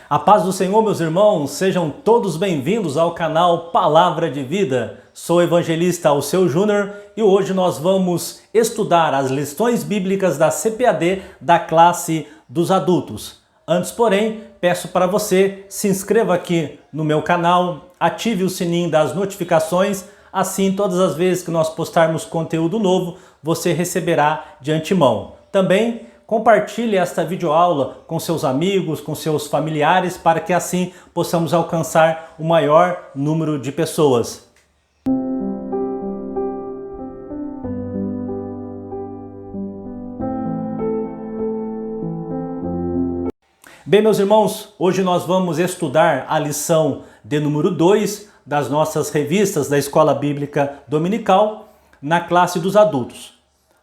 A paz do Senhor, meus irmãos, sejam todos bem-vindos ao canal Palavra de Vida. Sou o evangelista Alceu Júnior e hoje nós vamos estudar as lições bíblicas da CPAD da classe dos adultos. Antes, porém, peço para você se inscreva aqui no meu canal, ative o sininho das notificações, assim todas as vezes que nós postarmos conteúdo novo, você receberá de antemão. Também compartilhe esta videoaula com seus amigos, com seus familiares, para que assim possamos alcançar o maior número de pessoas. Bem, meus irmãos, hoje nós vamos estudar a lição de número 2 das nossas revistas da Escola Bíblica Dominical na classe dos adultos.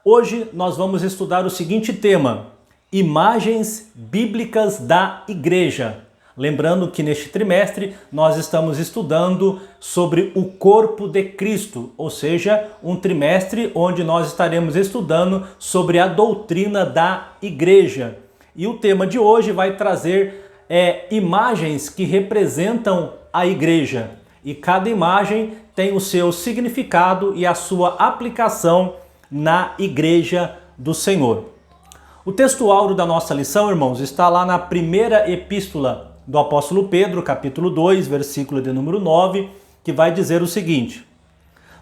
Hoje nós vamos estudar o seguinte tema: imagens bíblicas da igreja. Lembrando que neste trimestre nós estamos estudando sobre o corpo de Cristo, ou seja, um trimestre onde nós estaremos estudando sobre a doutrina da igreja. E o tema de hoje vai trazer imagens que representam a igreja. E cada imagem tem o seu significado e a sua aplicação na igreja do Senhor. O texto áureo da nossa lição, irmãos, está lá na primeira epístola do apóstolo Pedro, capítulo 2, versículo de número 9, que vai dizer o seguinte: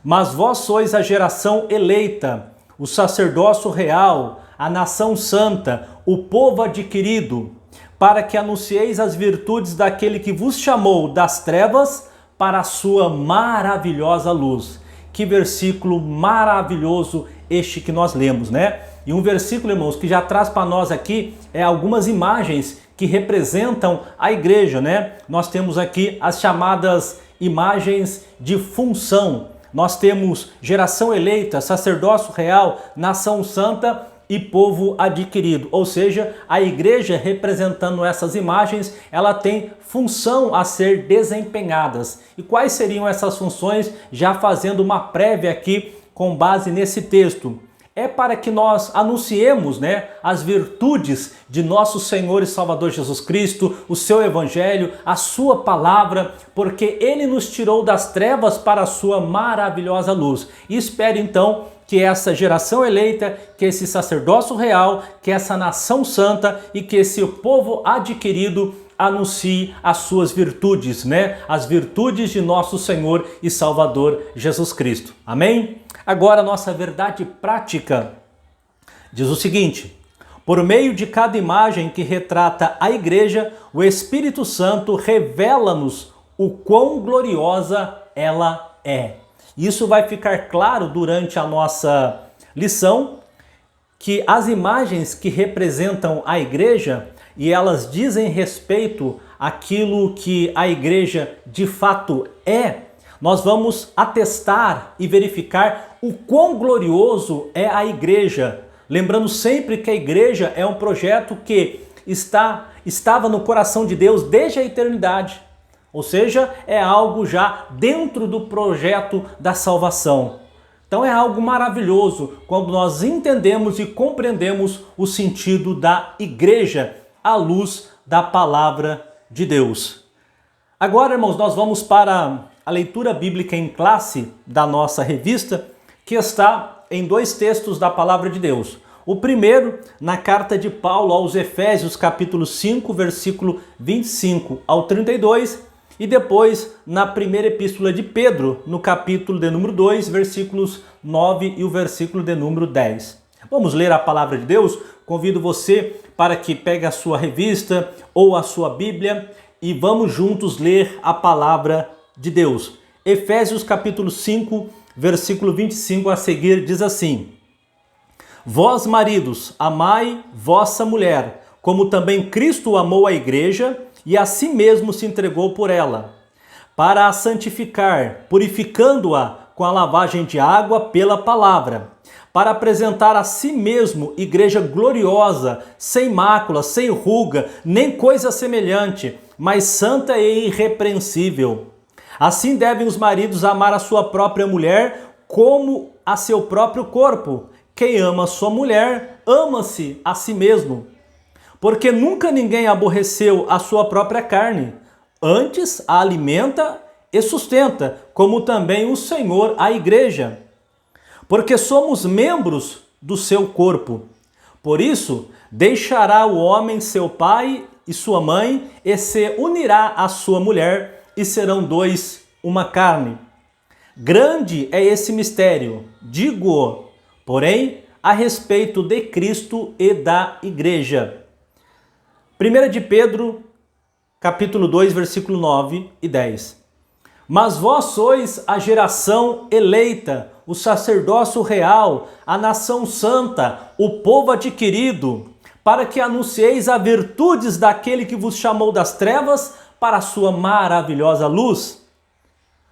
Mas vós sois a geração eleita, o sacerdócio real, a nação santa, o povo adquirido, para que anuncieis as virtudes daquele que vos chamou das trevas para a sua maravilhosa luz. Que versículo maravilhoso este que nós lemos, né? E um versículo, irmãos, que já traz para nós aqui algumas imagens que representam a igreja, né? Nós temos aqui as chamadas imagens de função. Nós temos geração eleita, sacerdócio real, nação santa e povo adquirido. Ou seja, a igreja representando essas imagens, ela tem função a ser desempenhadas. E quais seriam essas funções? Já fazendo uma prévia aqui com base nesse texto. É para que nós anunciemos, as virtudes de nosso Senhor e Salvador Jesus Cristo, o seu evangelho, a sua palavra, porque ele nos tirou das trevas para a sua maravilhosa luz. E espero então que essa geração eleita, que esse sacerdócio real, que essa nação santa e que esse povo adquirido anuncie as suas virtudes, as virtudes de nosso Senhor e Salvador Jesus Cristo. Amém? Agora a nossa verdade prática diz o seguinte: por meio de cada imagem que retrata a igreja, o Espírito Santo revela-nos o quão gloriosa ela é. Isso vai ficar claro durante a nossa lição, que as imagens que representam a igreja, e elas dizem respeito àquilo que a igreja de fato é, nós vamos atestar e verificar o quão glorioso é a igreja. Lembrando sempre que a igreja é um projeto que estava no coração de Deus desde a eternidade. Ou seja, é algo já dentro do projeto da salvação. Então é algo maravilhoso quando nós entendemos e compreendemos o sentido da igreja à luz da palavra de Deus. Agora, irmãos, nós vamos para a leitura bíblica em classe da nossa revista, que está em dois textos da palavra de Deus. O primeiro, na carta de Paulo aos Efésios, capítulo 5, versículo 25 ao 32, e depois na primeira epístola de Pedro, no capítulo de número 2, versículos 9 e o versículo de número 10. Vamos ler a palavra de Deus? Convido você para que pegue a sua revista ou a sua Bíblia e vamos juntos ler a palavra de Deus. Efésios capítulo 5, versículo 25 a seguir diz assim: Vós, maridos, amai vossa mulher, como também Cristo amou a igreja e a si mesmo se entregou por ela, para a santificar, purificando-a com a lavagem de água pela palavra, para apresentar a si mesmo igreja gloriosa, sem mácula, sem ruga, nem coisa semelhante, mas santa e irrepreensível. Assim devem os maridos amar a sua própria mulher como a seu próprio corpo. Quem ama sua mulher, ama-se a si mesmo. Porque nunca ninguém aborreceu a sua própria carne, antes a alimenta e sustenta, como também o Senhor a igreja. Porque somos membros do seu corpo. Por isso, deixará o homem seu pai e sua mãe, e se unirá à sua mulher, e serão dois uma carne. Grande é esse mistério, digo-o, porém, a respeito de Cristo e da igreja. 1 de Pedro, capítulo 2, versículo 9 e 10. Mas vós sois a geração eleita, o sacerdócio real, a nação santa, o povo adquirido, para que anuncieis as virtudes daquele que vos chamou das trevas para a sua maravilhosa luz.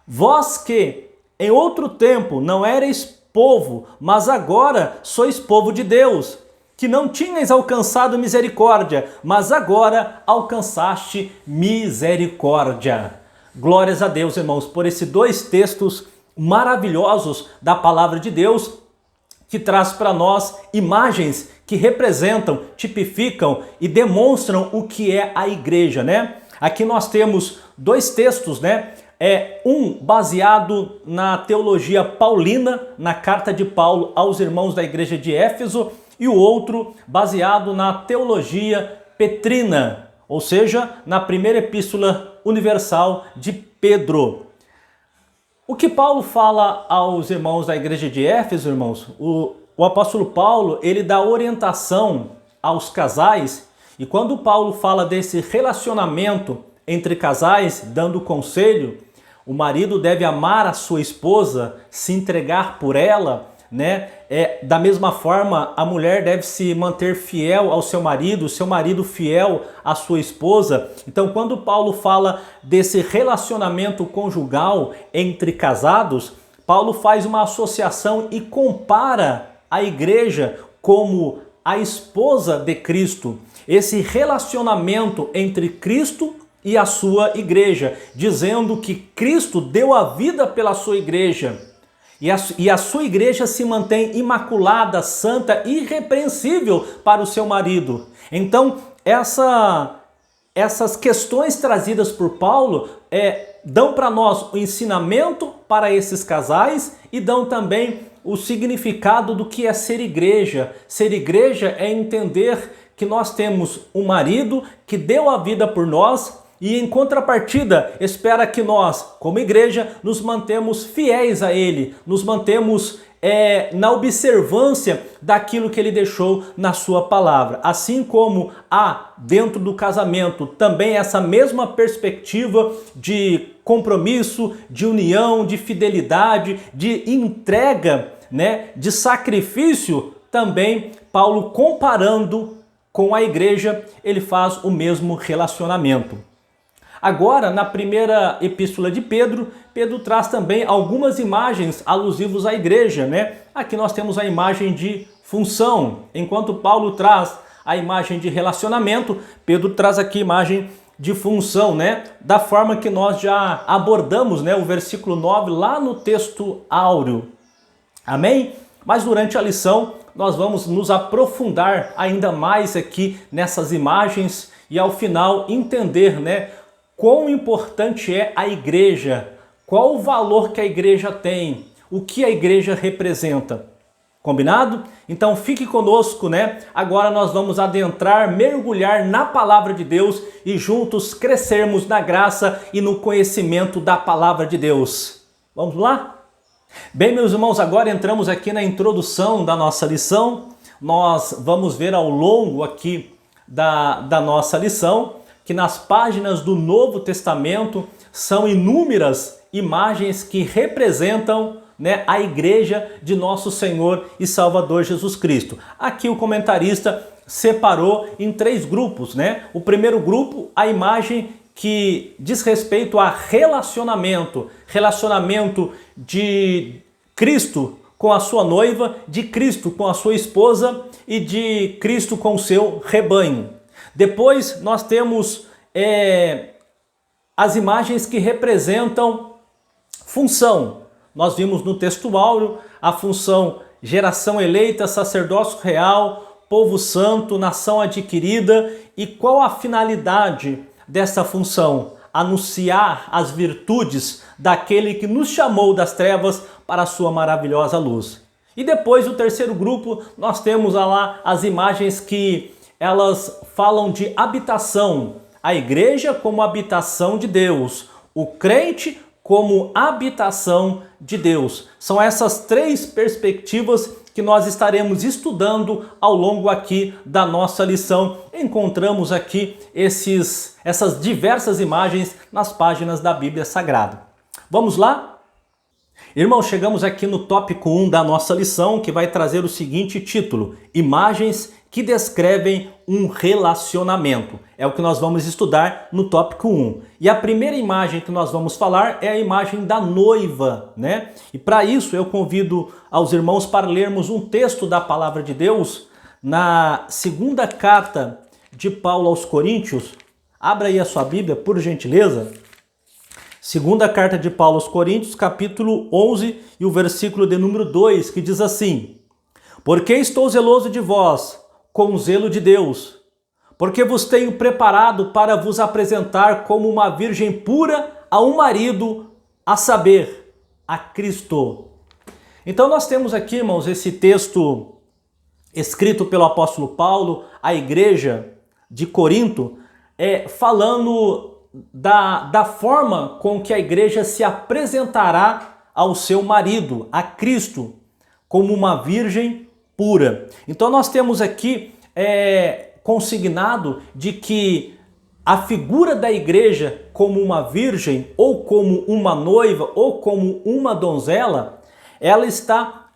Vós que, em outro tempo, não erais povo, mas agora sois povo de Deus, que não tinhais alcançado misericórdia, mas agora alcançaste misericórdia. Glórias a Deus, irmãos, por esses dois textos maravilhosos da palavra de Deus, que traz para nós imagens que representam, tipificam e demonstram o que é a igreja, né? Aqui nós temos dois textos, né? Um baseado na teologia paulina, na carta de Paulo aos irmãos da igreja de Éfeso, e o outro baseado na teologia petrina, ou seja, na primeira epístola universal de Pedro. O que Paulo fala aos irmãos da igreja de Éfeso, irmãos, o apóstolo Paulo, ele dá orientação aos casais, e quando Paulo fala desse relacionamento entre casais, dando conselho, o marido deve amar a sua esposa, se entregar por ela, né? Da mesma forma, a mulher deve se manter fiel ao seu marido fiel à sua esposa. Então, quando Paulo fala desse relacionamento conjugal entre casados, Paulo faz uma associação e compara a igreja como a esposa de Cristo. Esse relacionamento entre Cristo e a sua igreja, dizendo que Cristo deu a vida pela sua igreja. E a sua igreja se mantém imaculada, santa, irrepreensível para o seu marido. Então, essas questões trazidas por Paulo dão para nós o ensinamento para esses casais e dão também o significado do que é ser igreja. Ser igreja é entender que nós temos um marido que deu a vida por nós, e em contrapartida, espera que nós, como igreja, nos mantemos fiéis a Ele, nos mantemos na observância daquilo que Ele deixou na sua palavra. Assim como há dentro do casamento também essa mesma perspectiva de compromisso, de união, de fidelidade, de entrega, né, de sacrifício, também Paulo, comparando com a igreja, ele faz o mesmo relacionamento. Agora, na primeira epístola de Pedro, Pedro traz também algumas imagens alusivas à igreja, né? Aqui nós temos a imagem de função. Enquanto Paulo traz a imagem de relacionamento, Pedro traz aqui a imagem de função, né? Da forma que nós já abordamos, né? O versículo 9 lá no texto áureo. Amém? Mas durante a lição nós vamos nos aprofundar ainda mais aqui nessas imagens e ao final entender, né? Quão importante é a igreja, qual o valor que a igreja tem, o que a igreja representa. Combinado? Então fique conosco, né? Agora nós vamos adentrar, mergulhar na palavra de Deus e juntos crescermos na graça e no conhecimento da palavra de Deus. Vamos lá? Bem, meus irmãos, agora entramos aqui na introdução da nossa lição. Nós vamos ver ao longo aqui da nossa lição que nas páginas do Novo Testamento são inúmeras imagens que representam, né, a igreja de nosso Senhor e Salvador Jesus Cristo. Aqui o comentarista separou em 3 grupos, né? O primeiro grupo, a imagem que diz respeito a relacionamento de Cristo com a sua noiva, de Cristo com a sua esposa e de Cristo com o seu rebanho. Depois nós temos as imagens que representam função. Nós vimos no texto áureo a função geração eleita, sacerdócio real, povo santo, nação adquirida. E qual a finalidade dessa função? Anunciar as virtudes daquele que nos chamou das trevas para a sua maravilhosa luz. E depois, o terceiro grupo, nós temos lá as imagens que elas falam de habitação. A igreja como habitação de Deus, o crente como habitação de Deus. São essas três perspectivas que nós estaremos estudando ao longo aqui da nossa lição. Encontramos aqui essas diversas imagens nas páginas da Bíblia Sagrada. Vamos lá? Irmãos, chegamos aqui no tópico 1 da nossa lição, que vai trazer o seguinte título: Imagens que descrevem um relacionamento. É o que nós vamos estudar no tópico 1. E a primeira imagem que nós vamos falar é a imagem da noiva, né? E para isso eu convido aos irmãos para lermos um texto da palavra de Deus na segunda carta de Paulo aos Coríntios. Abra aí a sua Bíblia, por gentileza. Segunda carta de Paulo aos Coríntios, capítulo 11 e o versículo de número 2, que diz assim: Porque estou zeloso de vós, com o zelo de Deus, porque vos tenho preparado para vos apresentar como uma virgem pura a um marido, a saber, a Cristo. Então nós temos aqui, irmãos, esse texto escrito pelo apóstolo Paulo à igreja de Corinto, falando da forma com que a igreja se apresentará ao seu marido, a Cristo, como uma virgem pura. Então nós temos aqui consignado de que a figura da igreja como uma virgem, ou como uma noiva, ou como uma donzela, ela está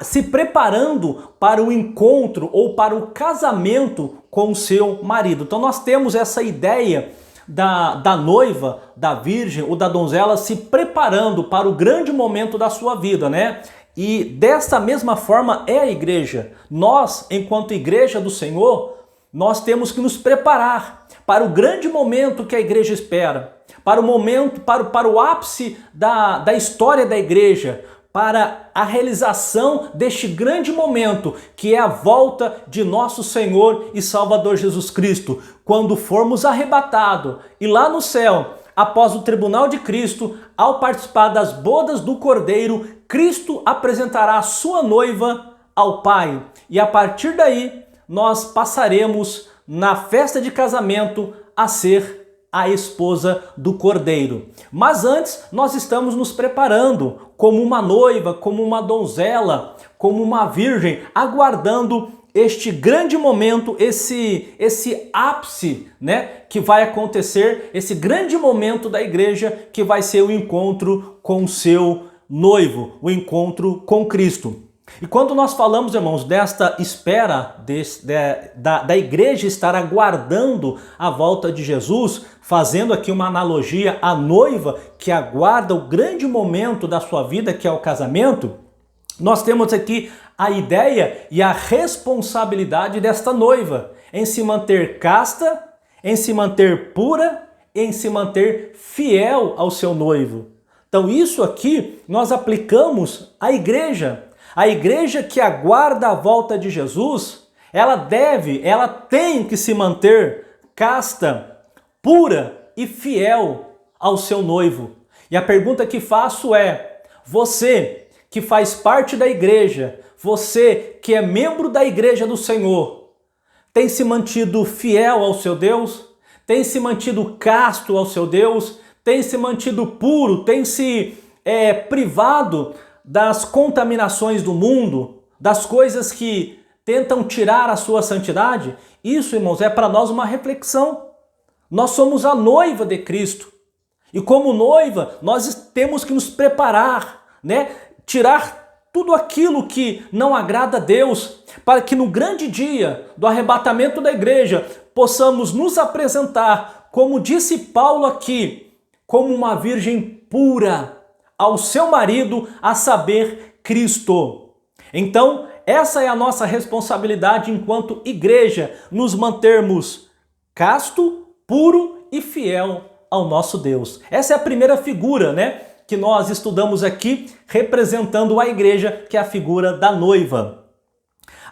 se preparando para o encontro ou para o casamento com o seu marido. Então nós temos essa ideia da noiva, da virgem ou da donzela se preparando para o grande momento da sua vida, né? E dessa mesma forma é a igreja. Nós, enquanto igreja do Senhor, nós temos que nos preparar para o grande momento que a igreja espera, para o momento, para o ápice da história da igreja, para a realização deste grande momento, que é a volta de nosso Senhor e Salvador Jesus Cristo, quando formos arrebatados e lá no céu, após o tribunal de Cristo, ao participar das bodas do Cordeiro, Cristo apresentará a sua noiva ao Pai. E a partir daí, nós passaremos na festa de casamento a ser a esposa do Cordeiro. Mas antes, nós estamos nos preparando como uma noiva, como uma donzela, como uma virgem, aguardando este grande momento, esse ápice, né, que vai acontecer, esse grande momento da igreja, que vai ser o encontro com o seu noivo, o encontro com Cristo. E quando nós falamos, irmãos, desta espera da igreja estar aguardando a volta de Jesus, fazendo aqui uma analogia à noiva que aguarda o grande momento da sua vida, que é o casamento, nós temos aqui a ideia e a responsabilidade desta noiva em se manter casta, em se manter pura, em se manter fiel ao seu noivo. Então isso aqui nós aplicamos à igreja. A igreja que aguarda a volta de Jesus, ela tem que se manter casta, pura e fiel ao seu noivo. E a pergunta que faço é: você que faz parte da igreja, você que é membro da igreja do Senhor, tem se mantido fiel ao seu Deus? Tem se mantido casto ao seu Deus? Tem se mantido puro? Tem se privado das contaminações do mundo, das coisas que tentam tirar a sua santidade? Isso, irmãos, é para nós uma reflexão. Nós somos a noiva de Cristo. E como noiva, nós temos que nos preparar, né? Tirar tudo aquilo que não agrada a Deus, para que no grande dia do arrebatamento da igreja possamos nos apresentar, como disse Paulo aqui, como uma virgem pura ao seu marido, a saber, Cristo. Então, essa é a nossa responsabilidade enquanto igreja, nos mantermos casto, puro e fiel ao nosso Deus. Essa é a primeira figura, né, que nós estudamos aqui, representando a igreja, que é a figura da noiva.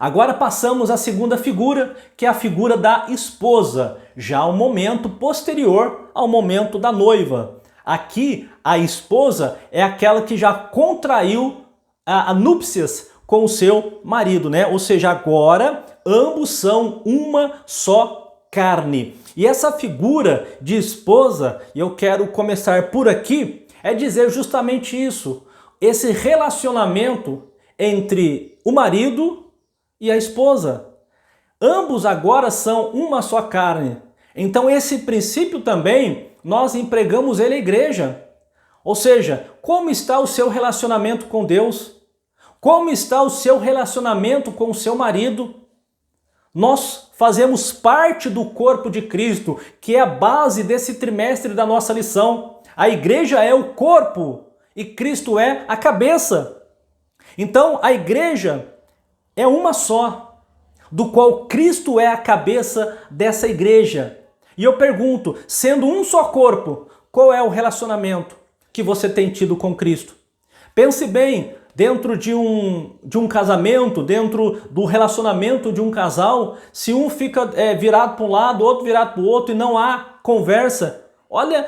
Agora passamos à segunda figura, que é a figura da esposa, já um momento posterior ao momento da noiva. Aqui, a esposa é aquela que já contraiu a núpcias com o seu marido, né? Ou seja, agora ambos são uma só carne. E essa figura de esposa, e eu quero começar por aqui, é dizer justamente isso. Esse relacionamento entre o marido e a esposa. Ambos agora são uma só carne. Então esse princípio também nós empregamos ele à igreja. Ou seja, como está o seu relacionamento com Deus? Como está o seu relacionamento com o seu marido? Nós fazemos parte do corpo de Cristo, que é a base desse trimestre da nossa lição. A igreja é o corpo e Cristo é a cabeça. Então a igreja é uma só, do qual Cristo é a cabeça dessa igreja. E eu pergunto, sendo um só corpo, qual é o relacionamento que você tem tido com Cristo? Pense bem, dentro de um casamento, dentro do relacionamento de um casal, se um fica virado para um lado, outro virado para o outro e não há conversa, olha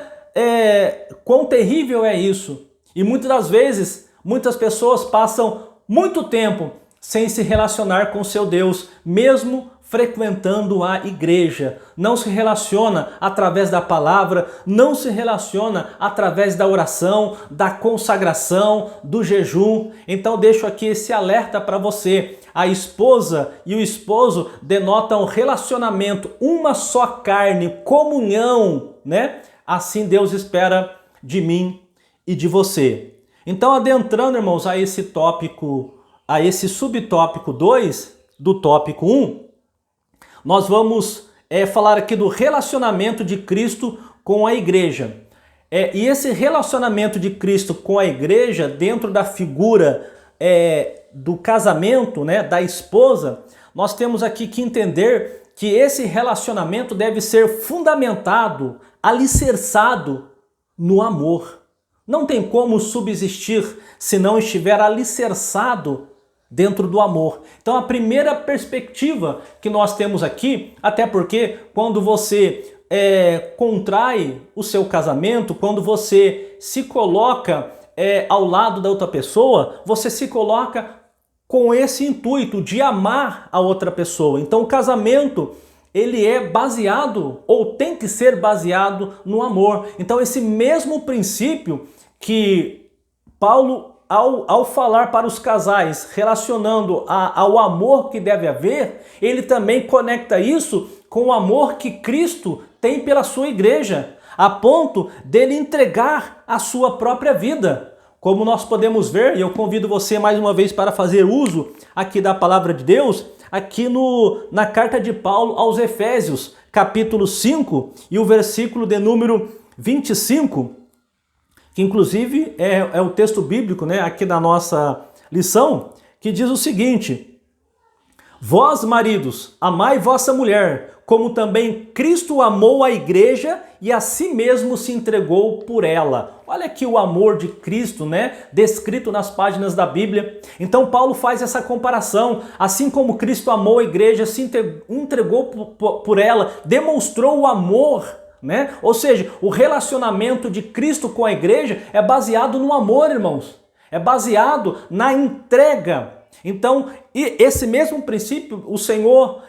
quão terrível é isso. E muitas das vezes, muitas pessoas passam muito tempo sem se relacionar com seu Deus, mesmo frequentando a igreja. Não se relaciona através da palavra, não se relaciona através da oração, da consagração, do jejum. Então deixo aqui esse alerta para você. A esposa e o esposo denotam relacionamento, uma só carne, comunhão, né? Assim Deus espera de mim e de você. Então, adentrando, irmãos, a esse tópico, a esse subtópico 2 do tópico 1, nós vamos falar aqui do relacionamento de Cristo com a igreja. E esse relacionamento de Cristo com a igreja, dentro da figura do casamento, né, da esposa, nós temos aqui que entender que esse relacionamento deve ser fundamentado, alicerçado no amor. Não tem como subsistir se não estiver alicerçado dentro do amor. Então a primeira perspectiva que nós temos aqui, até porque quando você contrai o seu casamento, quando você se coloca ao lado da outra pessoa, você se coloca com esse intuito de amar a outra pessoa. Então o casamento, ele é baseado, ou tem que ser baseado no amor. Então esse mesmo princípio que Paulo, ao falar para os casais, relacionando ao amor que deve haver, ele também conecta isso com o amor que Cristo tem pela sua igreja, a ponto dele entregar a sua própria vida. Como nós podemos ver, e eu convido você mais uma vez para fazer uso aqui da palavra de Deus, aqui na carta de Paulo aos Efésios, capítulo 5, e o versículo de número 25, que inclusive é o texto bíblico, né, aqui da nossa lição, que diz o seguinte: vós, maridos, amai vossa mulher, como também Cristo amou a igreja e a si mesmo se entregou por ela. Olha aqui o amor de Cristo, né, descrito nas páginas da Bíblia. Então Paulo faz essa comparação. Assim como Cristo amou a igreja, se entregou por ela, demonstrou o amor, né? Ou seja, o relacionamento de Cristo com a igreja é baseado no amor, irmãos. É baseado na entrega. Então, esse mesmo princípio, o Senhor,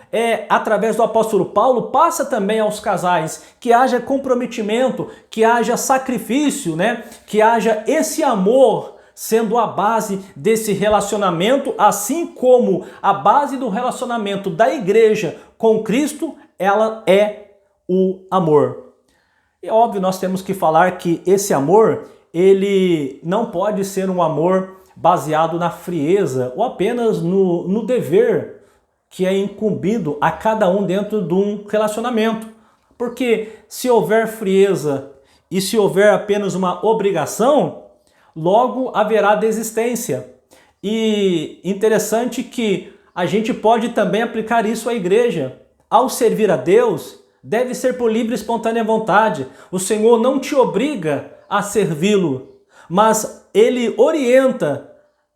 através do apóstolo Paulo, passa também aos casais, que haja comprometimento, que haja sacrifício, né? Que haja esse amor sendo a base desse relacionamento, assim como a base do relacionamento da igreja com Cristo, ela é o amor. E óbvio, nós temos que falar que esse amor, ele não pode ser um amor baseado na frieza ou apenas no dever que é incumbido a cada um dentro de um relacionamento. Porque se houver frieza e se houver apenas uma obrigação, logo haverá desistência. E interessante que a gente pode também aplicar isso à igreja. Ao servir a Deus, deve ser por livre e espontânea vontade. O Senhor não te obriga a servi-lo, mas Ele orienta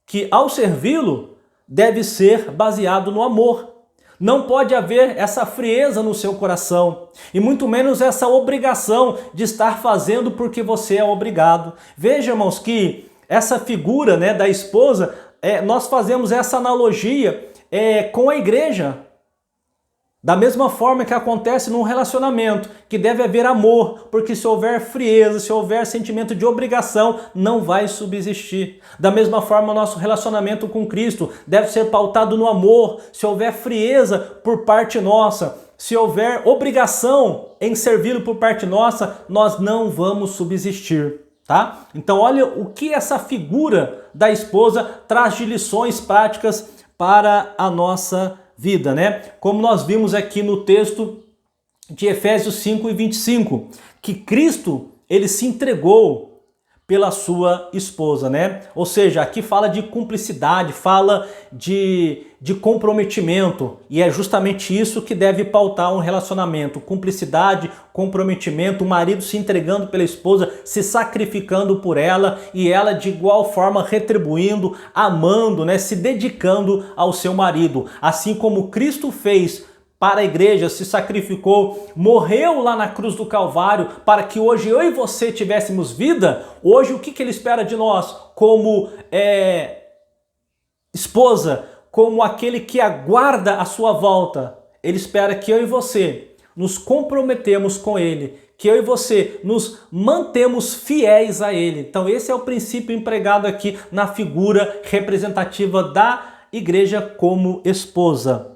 que ao servi-lo deve ser baseado no amor. Não pode haver essa frieza no seu coração e muito menos essa obrigação de estar fazendo porque você é obrigado. Veja, irmãos, que essa figura, né, da esposa, nós fazemos essa analogia com a igreja. Da mesma forma que acontece num relacionamento, que deve haver amor, porque se houver frieza, se houver sentimento de obrigação, não vai subsistir. Da mesma forma, nosso relacionamento com Cristo deve ser pautado no amor. Se houver frieza por parte nossa, se houver obrigação em servi-lo por parte nossa, nós não vamos subsistir, tá? Então olha o que essa figura da esposa traz de lições práticas para a nossa vida, né? Como nós vimos aqui no texto de Efésios 5:25, que Cristo, ele se entregou pela sua esposa, né? Ou seja, aqui fala de cumplicidade, fala de comprometimento, e é justamente isso que deve pautar um relacionamento: cumplicidade, comprometimento, o marido se entregando pela esposa, se sacrificando por ela e ela de igual forma retribuindo, amando, né? Se dedicando ao seu marido, assim como Cristo fez para a igreja, se sacrificou, morreu lá na cruz do Calvário para que hoje eu e você tivéssemos vida. Hoje o que ele espera de nós como esposa, como aquele que aguarda a sua volta? Ele espera que eu e você nos comprometemos com ele, que eu e você nos mantemos fiéis a ele. Então esse é o princípio empregado aqui na figura representativa da igreja como esposa.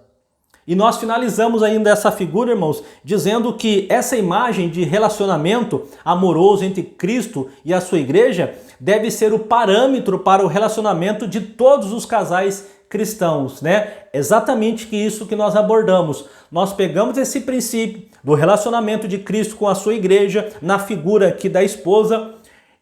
E nós finalizamos ainda essa figura, irmãos, dizendo que essa imagem de relacionamento amoroso entre Cristo e a sua igreja deve ser o parâmetro para o relacionamento de todos os casais cristãos, né? Exatamente isso que nós abordamos. Nós pegamos esse princípio do relacionamento de Cristo com a sua igreja, na figura aqui da esposa,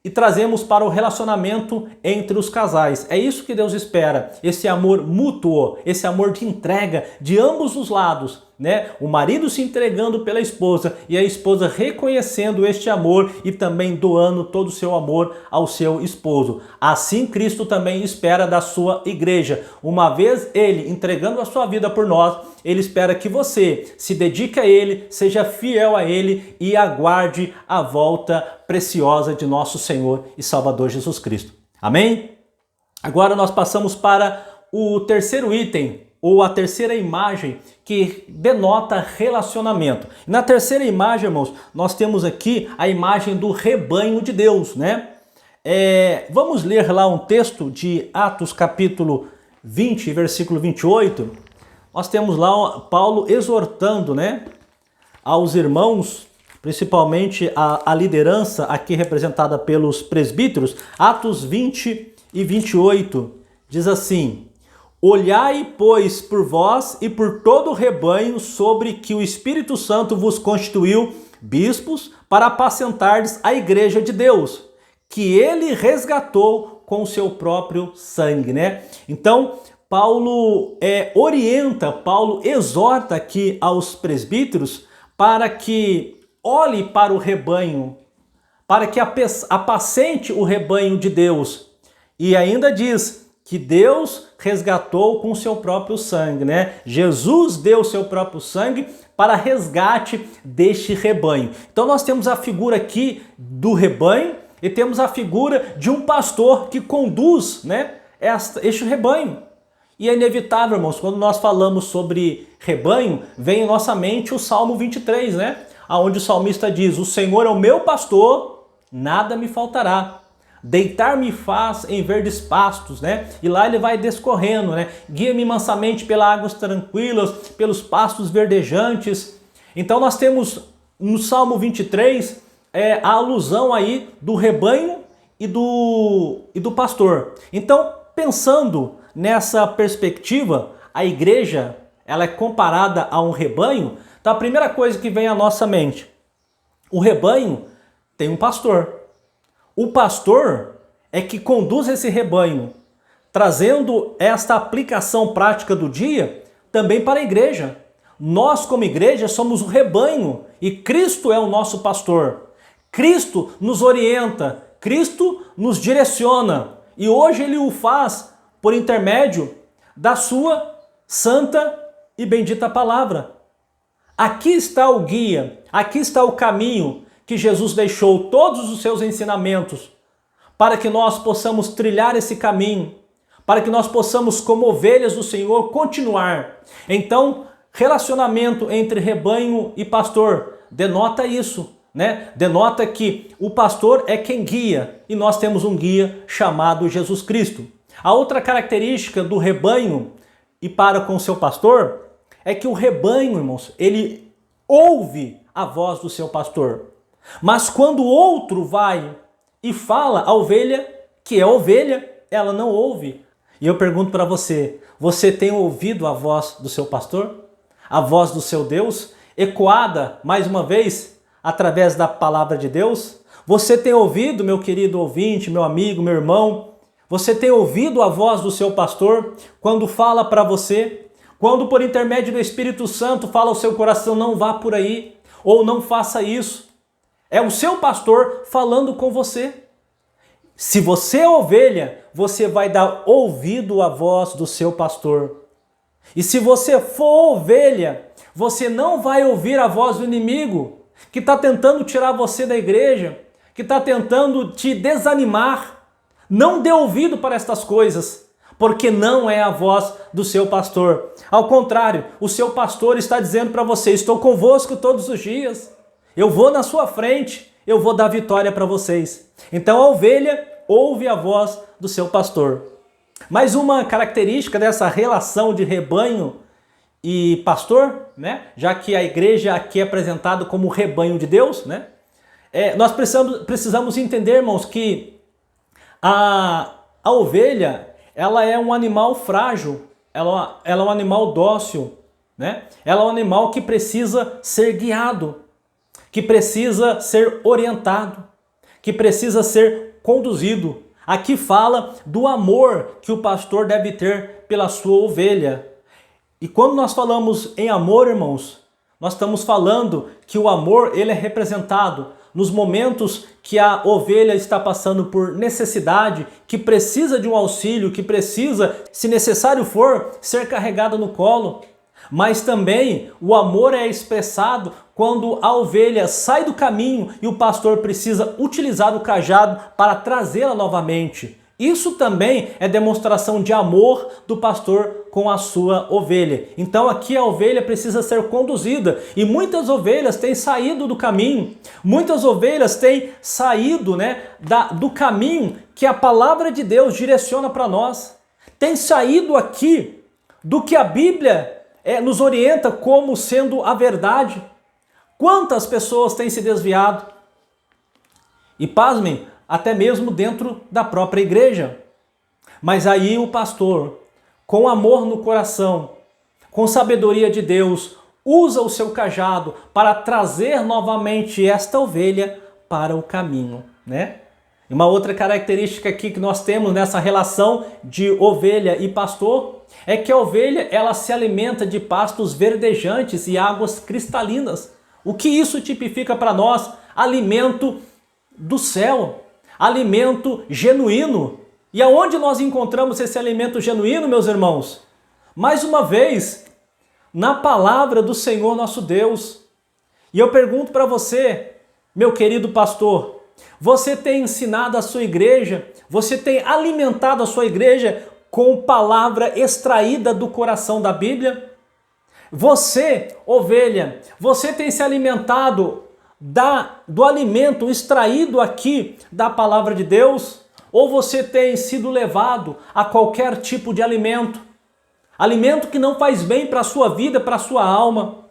e trazemos para o relacionamento entre os casais. É isso que Deus espera, esse amor mútuo, esse amor de entrega de ambos os lados, né? O marido se entregando pela esposa e a esposa reconhecendo este amor e também doando todo o seu amor ao seu esposo. Assim Cristo também espera da sua igreja. Uma vez ele entregando a sua vida por nós, ele espera que você se dedique a ele, seja fiel a ele e aguarde a volta preciosa de nosso Senhor e Salvador Jesus Cristo. Amém? Agora nós passamos para o terceiro item, ou a terceira imagem que denota relacionamento. Na terceira imagem, irmãos, nós temos aqui a imagem do rebanho de Deus, né? Vamos ler lá um texto de Atos capítulo 20, versículo 28. Nós temos lá Paulo exortando, né, aos irmãos, principalmente a liderança aqui representada pelos presbíteros. Atos 20 e 28 diz assim: olhai, pois, por vós e por todo o rebanho sobre que o Espírito Santo vos constituiu bispos para apacentardes a igreja de Deus, que ele resgatou com o seu próprio sangue, né? Então, Paulo orienta, Paulo exorta aqui aos presbíteros para que olhe para o rebanho, para que apacente o rebanho de Deus. E ainda diz que Deus resgatou com o seu próprio sangue, né? Jesus deu o seu próprio sangue para este rebanho. Então nós temos a figura aqui do rebanho e temos a figura de um pastor que conduz, né, este rebanho. E é inevitável, irmãos, quando nós falamos sobre rebanho, vem em nossa mente o Salmo 23, né? Onde o salmista diz: o Senhor é o meu pastor, nada me faltará. Deitar-me faz em verdes pastos, né? E lá ele vai descorrendo, né? Guia-me mansamente pelas águas tranquilas, pelos pastos verdejantes. Então nós temos no Salmo 23 a alusão aí do rebanho e do pastor. Então, pensando nessa perspectiva, a igreja, ela é comparada a um rebanho. Então a primeira coisa que vem à nossa mente: o rebanho tem um pastor. O pastor é que conduz esse rebanho, trazendo esta aplicação prática do dia também para a igreja. Nós, como igreja, somos o rebanho e Cristo é o nosso pastor. Cristo nos orienta, Cristo nos direciona, e hoje ele o faz por intermédio da sua santa e bendita palavra. Aqui está o guia, aqui está o caminho que Jesus deixou, todos os seus ensinamentos, para que nós possamos trilhar esse caminho, para que nós possamos, como ovelhas do Senhor, continuar. Então, relacionamento entre rebanho e pastor denota isso, né? Denota que o pastor é quem guia e nós temos um guia chamado Jesus Cristo. A outra característica do rebanho e para com o seu pastor é que o rebanho, irmãos, ele ouve a voz do seu pastor. Mas quando o outro vai e fala, a ovelha, que é ovelha, ela não ouve. E eu pergunto para você, você tem ouvido a voz do seu pastor? A voz do seu Deus, ecoada, mais uma vez, através da palavra de Deus? Você tem ouvido, meu querido ouvinte, meu amigo, meu irmão? Você tem ouvido a voz do seu pastor quando fala para você? Quando por intermédio do Espírito Santo fala ao seu coração, não vá por aí, ou não faça isso. É o seu pastor falando com você. Se você é ovelha, você vai dar ouvido à voz do seu pastor. E se você for ovelha, você não vai ouvir a voz do inimigo, que está tentando tirar você da igreja, que está tentando te desanimar. Não dê ouvido para estas coisas, porque não é a voz do seu pastor. Ao contrário, o seu pastor está dizendo para você, estou convosco todos os dias, eu vou na sua frente, eu vou dar vitória para vocês. Então a ovelha ouve a voz do seu pastor. Mais uma característica dessa relação de rebanho e pastor, né? Já que a igreja aqui é apresentada como o rebanho de Deus, né? Nós precisamos entender, irmãos, que a ovelha, ela é um animal frágil, ela é um animal dócil, né? Ela é um animal que precisa ser guiado, que precisa ser orientado, que precisa ser conduzido. Aqui fala do amor que o pastor deve ter pela sua ovelha. E quando nós falamos em amor, irmãos, nós estamos falando que o amor ele é representado nos momentos que a ovelha está passando por necessidade, que precisa de um auxílio, que precisa, se necessário for, ser carregada no colo. Mas também o amor é expressado quando a ovelha sai do caminho e o pastor precisa utilizar o cajado para trazê-la novamente. Isso também é demonstração de amor do pastor com a sua ovelha. Então aqui a ovelha precisa ser conduzida e muitas ovelhas têm saído do caminho. Muitas ovelhas têm saído, do caminho que a palavra de Deus direciona para nós. Tem saído aqui do que a Bíblia nos orienta como sendo a verdade. Quantas pessoas têm se desviado? E pasmem, até mesmo dentro da própria igreja. Mas aí o pastor, com amor no coração, com sabedoria de Deus, usa o seu cajado para trazer novamente esta ovelha para o caminho, né? E uma outra característica aqui que nós temos nessa relação de ovelha e pastor é que a ovelha ela se alimenta de pastos verdejantes e águas cristalinas. O que isso tipifica para nós? Alimento do céu, alimento genuíno. E aonde nós encontramos esse alimento genuíno, meus irmãos? Mais uma vez, na palavra do Senhor nosso Deus. E eu pergunto para você, meu querido pastor, você tem ensinado a sua igreja, você tem alimentado a sua igreja com palavra extraída do coração da Bíblia? Você, ovelha, você tem se alimentado do alimento extraído aqui da palavra de Deus? Ou você tem sido levado a qualquer tipo de alimento? Alimento que não faz bem para a sua vida, para a sua alma.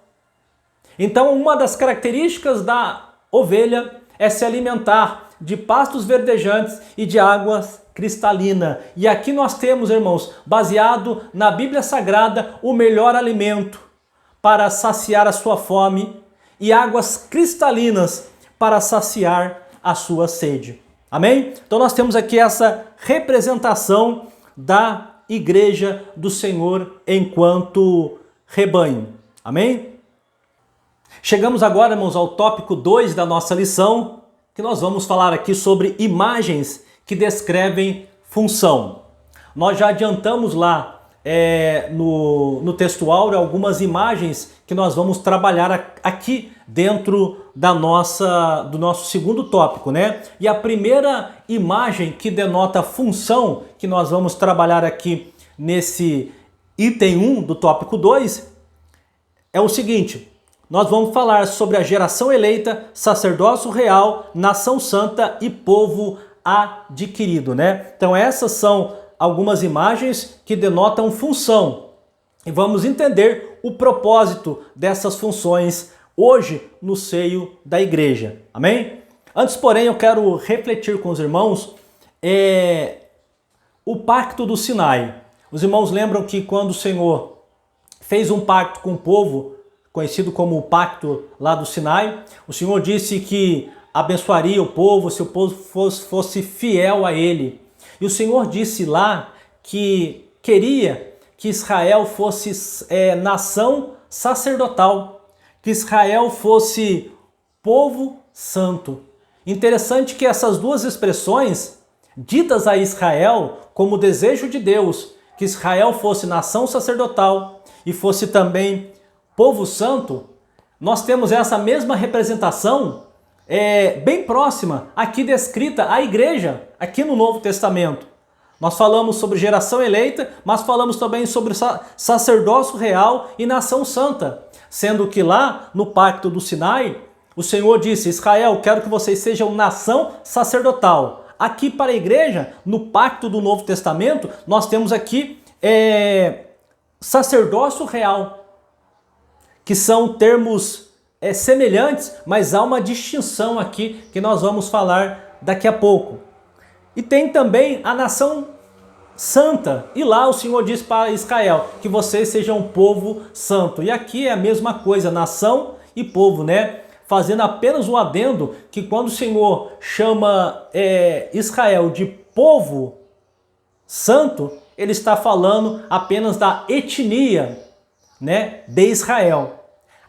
Então, uma das características da ovelha é se alimentar de pastos verdejantes e de águas cristalinas. E aqui nós temos, irmãos, baseado na Bíblia Sagrada, o melhor alimento para saciar a sua fome e águas cristalinas para saciar a sua sede. Amém? Então nós temos aqui essa representação da igreja do Senhor enquanto rebanho. Amém? Chegamos agora, irmãos, ao tópico 2 da nossa lição, que nós vamos falar aqui sobre imagens que descrevem função. Nós já adiantamos lá no textual algumas imagens que nós vamos trabalhar aqui dentro do nosso segundo tópico, né? E a primeira imagem que denota função que nós vamos trabalhar aqui nesse item 1 do tópico 2 é o seguinte: nós vamos falar sobre a geração eleita, sacerdócio real, nação santa e povo adquirido, né? Então essas são algumas imagens que denotam função. E vamos entender o propósito dessas funções hoje no seio da igreja. Amém? Antes, porém, eu quero refletir com os irmãos o pacto do Sinai. Os irmãos lembram que quando o Senhor fez um pacto com o povo, conhecido como o pacto lá do Sinai, o Senhor disse que abençoaria o povo se o povo fosse fiel a ele. E o Senhor disse lá que queria que Israel fosse nação sacerdotal, que Israel fosse povo santo. Interessante que essas duas expressões, ditas a Israel como desejo de Deus, que Israel fosse nação sacerdotal e fosse também povo santo, nós temos essa mesma representação bem próxima, aqui descrita a igreja, aqui no Novo Testamento. Nós falamos sobre geração eleita, mas falamos também sobre sacerdócio real e nação santa. Sendo que lá no pacto do Sinai, o Senhor disse: Israel, quero que vocês sejam nação sacerdotal. Aqui para a igreja, no pacto do Novo Testamento, nós temos aqui sacerdócio real, que são termos semelhantes, mas há uma distinção aqui que nós vamos falar daqui a pouco. E tem também a nação santa. E lá o Senhor diz para Israel que vocês sejam um povo santo. E aqui é a mesma coisa, nação e povo, né? Fazendo apenas um adendo que quando o Senhor chama Israel de povo santo, ele está falando apenas da etnia, né, de Israel.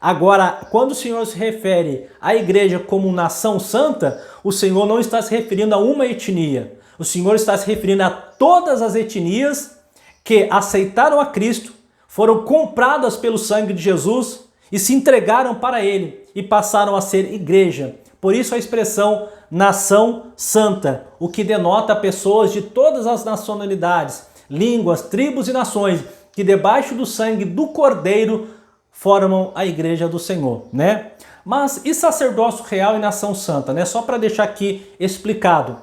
Agora, quando o Senhor se refere à igreja como nação santa, o Senhor não está se referindo a uma etnia. O Senhor está se referindo a todas as etnias que aceitaram a Cristo, foram compradas pelo sangue de Jesus e se entregaram para Ele e passaram a ser igreja. Por isso a expressão nação santa, o que denota pessoas de todas as nacionalidades, línguas, tribos e nações que debaixo do sangue do Cordeiro formam a igreja do Senhor, né? Mas e sacerdócio real e nação santa, né? Só para deixar aqui explicado.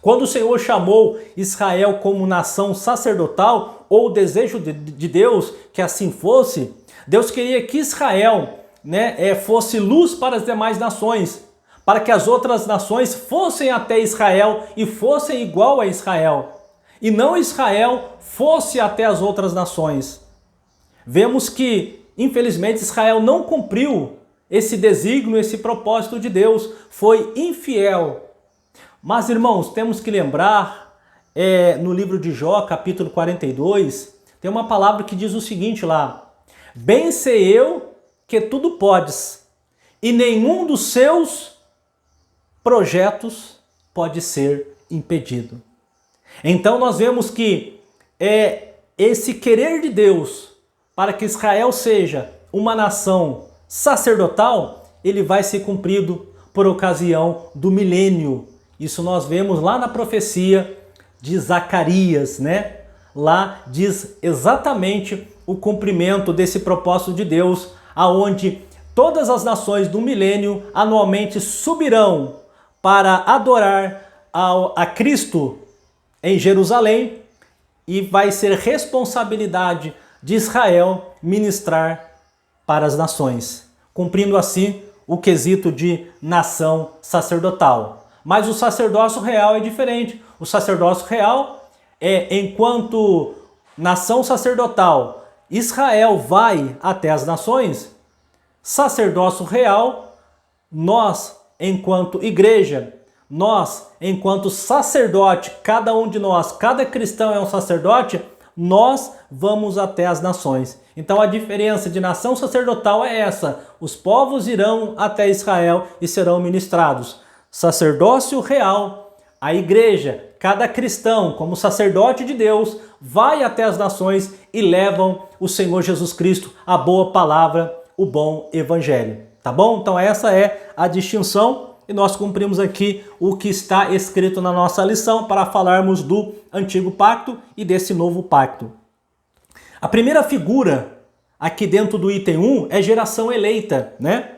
Quando o Senhor chamou Israel como nação sacerdotal, ou o desejo de Deus que assim fosse, Deus queria que Israel, né, fosse luz para as demais nações, para que as outras nações fossem até Israel e fossem igual a Israel, e não Israel fosse até as outras nações. Vemos que infelizmente, Israel não cumpriu esse desígnio, esse propósito de Deus, foi infiel. Mas, irmãos, temos que lembrar, no livro de Jó, capítulo 42, tem uma palavra que diz o seguinte lá: bem sei eu que tudo podes, e nenhum dos seus projetos pode ser impedido. Então, nós vemos que esse querer de Deus para que Israel seja uma nação sacerdotal, ele vai ser cumprido por ocasião do milênio. Isso nós vemos lá na profecia de Zacarias, né? Lá diz exatamente o cumprimento desse propósito de Deus, aonde todas as nações do milênio anualmente subirão para adorar a Cristo em Jerusalém, e vai ser responsabilidade de Israel ministrar para as nações, cumprindo assim o quesito de nação sacerdotal. Mas o sacerdócio real é diferente. O sacerdócio real enquanto nação sacerdotal, Israel vai até as nações. Sacerdócio real, nós, enquanto igreja, nós, enquanto sacerdote, cada um de nós, cada cristão é um sacerdote, nós vamos até as nações. Então a diferença de nação sacerdotal é essa: os povos irão até Israel e serão ministrados. Sacerdócio real, a igreja, cada cristão como sacerdote de Deus, vai até as nações e levam o Senhor Jesus Cristo, a boa palavra, o bom evangelho. Tá bom? Então essa é a distinção e nós cumprimos aqui o que está escrito na nossa lição para falarmos do antigo pacto e desse novo pacto. A primeira figura aqui dentro do item 1 é geração eleita, né?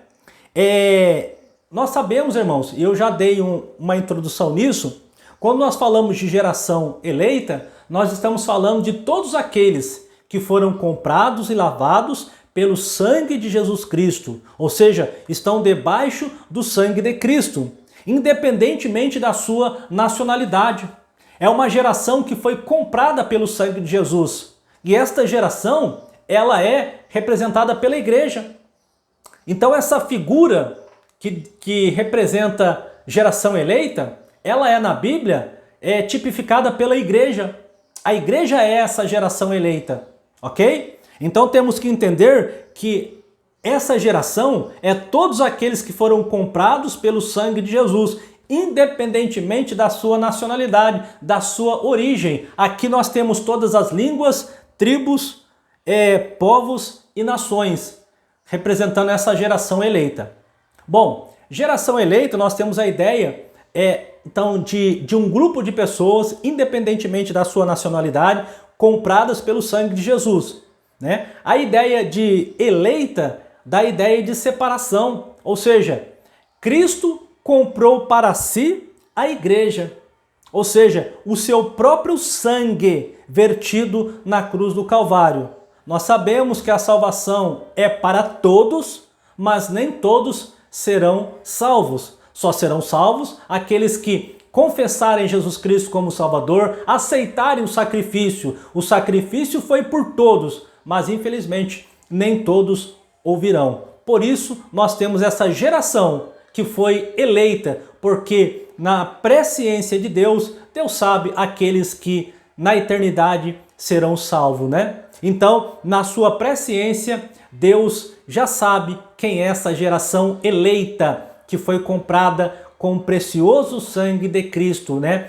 Nós sabemos, irmãos, e eu já dei uma introdução nisso, quando nós falamos de geração eleita, nós estamos falando de todos aqueles que foram comprados e lavados pelo sangue de Jesus Cristo, ou seja, estão debaixo do sangue de Cristo, independentemente da sua nacionalidade. É uma geração que foi comprada pelo sangue de Jesus. E esta geração, ela é representada pela igreja. Então essa figura que representa geração eleita, ela é na Bíblia, tipificada pela igreja. A igreja é essa geração eleita, ok? Então temos que entender que essa geração é todos aqueles que foram comprados pelo sangue de Jesus, independentemente da sua nacionalidade, da sua origem. Aqui nós temos todas as línguas, tribos, povos e nações, representando essa geração eleita. Bom, geração eleita, nós temos a ideia então de um grupo de pessoas, independentemente da sua nacionalidade, compradas pelo sangue de Jesus, né? A ideia de eleita dá a ideia de separação, ou seja, Cristo comprou para si a igreja, ou seja, o seu próprio sangue vertido na cruz do Calvário. Nós sabemos que a salvação é para todos, mas nem todos serão salvos. Só serão salvos aqueles que confessarem Jesus Cristo como Salvador, aceitarem o sacrifício. O sacrifício foi por todos, mas infelizmente nem todos ouvirão. Por isso nós temos essa geração que foi eleita, porque na presciência de Deus, Deus sabe aqueles que na eternidade serão salvos, né? Então, na sua presciência, Deus já sabe quem é essa geração eleita, que foi comprada com o precioso sangue de Cristo, né?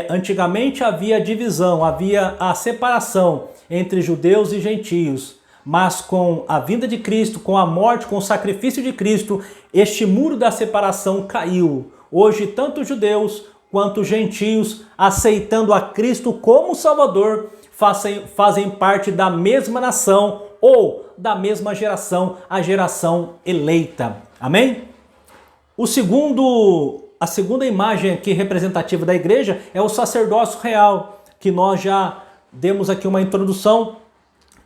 Antigamente havia divisão, havia a separação entre judeus e gentios, mas com a vinda de Cristo, com a morte, com o sacrifício de Cristo, este muro da separação caiu. Hoje, tanto judeus quanto gentios, aceitando a Cristo como Salvador, fazem parte da mesma nação ou da mesma geração, a geração eleita. Amém? A segunda imagem aqui representativa da igreja é o sacerdócio real, que nós já demos aqui uma introdução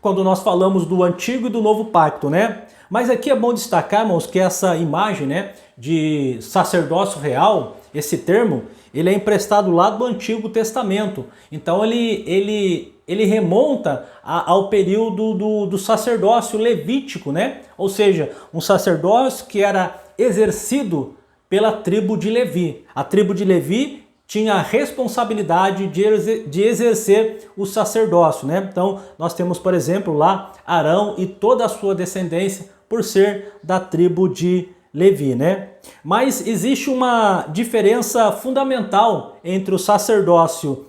quando nós falamos do Antigo e do Novo Pacto, né? Mas aqui é bom destacar, irmãos, que essa imagem, né, de sacerdócio real, esse termo, ele é emprestado lá do Antigo Testamento. Então ele remonta ao período do sacerdócio levítico, né? Ou seja, um sacerdócio que era exercido pela tribo de Levi. A tribo de Levi tinha a responsabilidade de exercer o sacerdócio, né? Então nós temos, por exemplo, lá Arão e toda a sua descendência por ser da tribo de Levi, né? Mas existe uma diferença fundamental entre o sacerdócio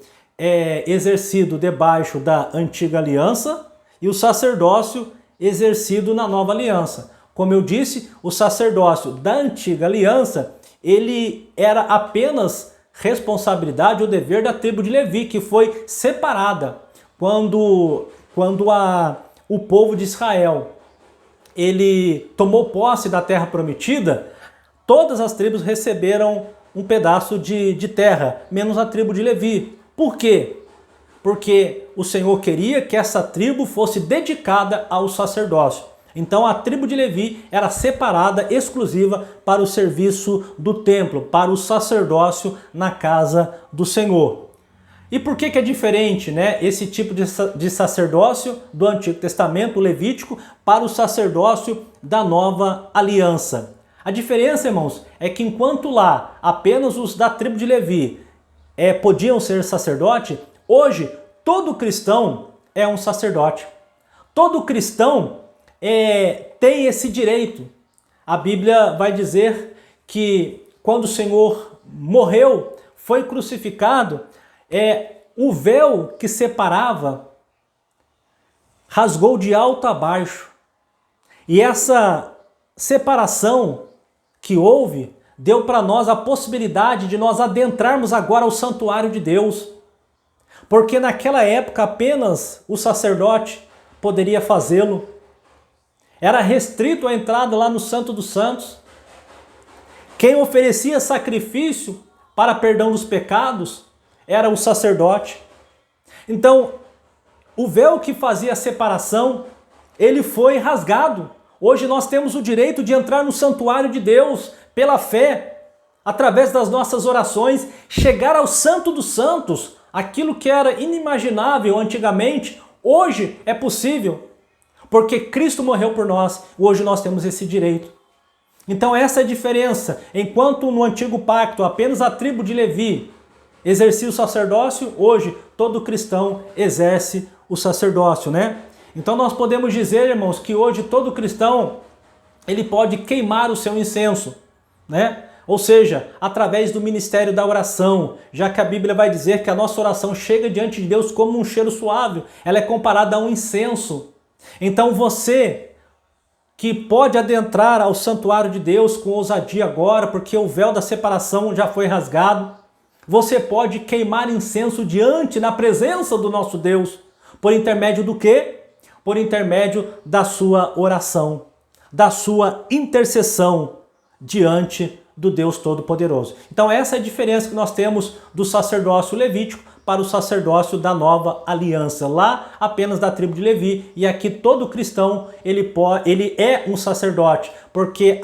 exercido debaixo da antiga aliança e o sacerdócio exercido na nova aliança. Como eu disse, o sacerdócio da antiga aliança, ele era apenas responsabilidade ou dever da tribo de Levi, que foi separada quando o povo de Israel ele tomou posse da terra prometida. Todas as tribos receberam um pedaço de terra, menos a tribo de Levi. Por quê? Porque o Senhor queria que essa tribo fosse dedicada ao sacerdócio. Então a tribo de Levi era separada, exclusiva para o serviço do templo, para o sacerdócio na casa do Senhor. E por que é diferente, né, esse tipo de sacerdócio do Antigo Testamento, levítico, para o sacerdócio da nova aliança? A diferença, irmãos, é que enquanto lá apenas os da tribo de Levi podiam ser sacerdote, hoje todo cristão é um sacerdote. Todo cristão tem esse direito. A Bíblia vai dizer que quando o Senhor morreu, foi crucificado, o véu que separava rasgou de alto a baixo. E essa separação que houve deu para nós a possibilidade de nós adentrarmos agora ao santuário de Deus. Porque naquela época apenas o sacerdote poderia fazê-lo. Era restrito a entrada lá no Santo dos Santos. Quem oferecia sacrifício para perdão dos pecados era o sacerdote. Então, o véu que fazia a separação, ele foi rasgado. Hoje nós temos o direito de entrar no santuário de Deus pela fé, através das nossas orações, chegar ao Santo dos Santos. Aquilo que era inimaginável antigamente, hoje é possível, porque Cristo morreu por nós. Hoje nós temos esse direito. Então essa é a diferença. Enquanto no antigo pacto apenas a tribo de Levi exercia o sacerdócio, hoje todo cristão exerce o sacerdócio, né? Então nós podemos dizer, irmãos, que hoje todo cristão ele pode queimar o seu incenso, né? Ou seja, através do ministério da oração, já que a Bíblia vai dizer que a nossa oração chega diante de Deus como um cheiro suave, ela é comparada a um incenso. Então você que pode adentrar ao santuário de Deus com ousadia agora, porque o véu da separação já foi rasgado, você pode queimar incenso diante, na presença do nosso Deus, por intermédio do quê? Por intermédio da sua oração, da sua intercessão diante do Deus Todo-Poderoso. Então essa é a diferença que nós temos do sacerdócio levítico para o sacerdócio da nova aliança. Lá apenas da tribo de Levi, e aqui todo cristão ele é um sacerdote, porque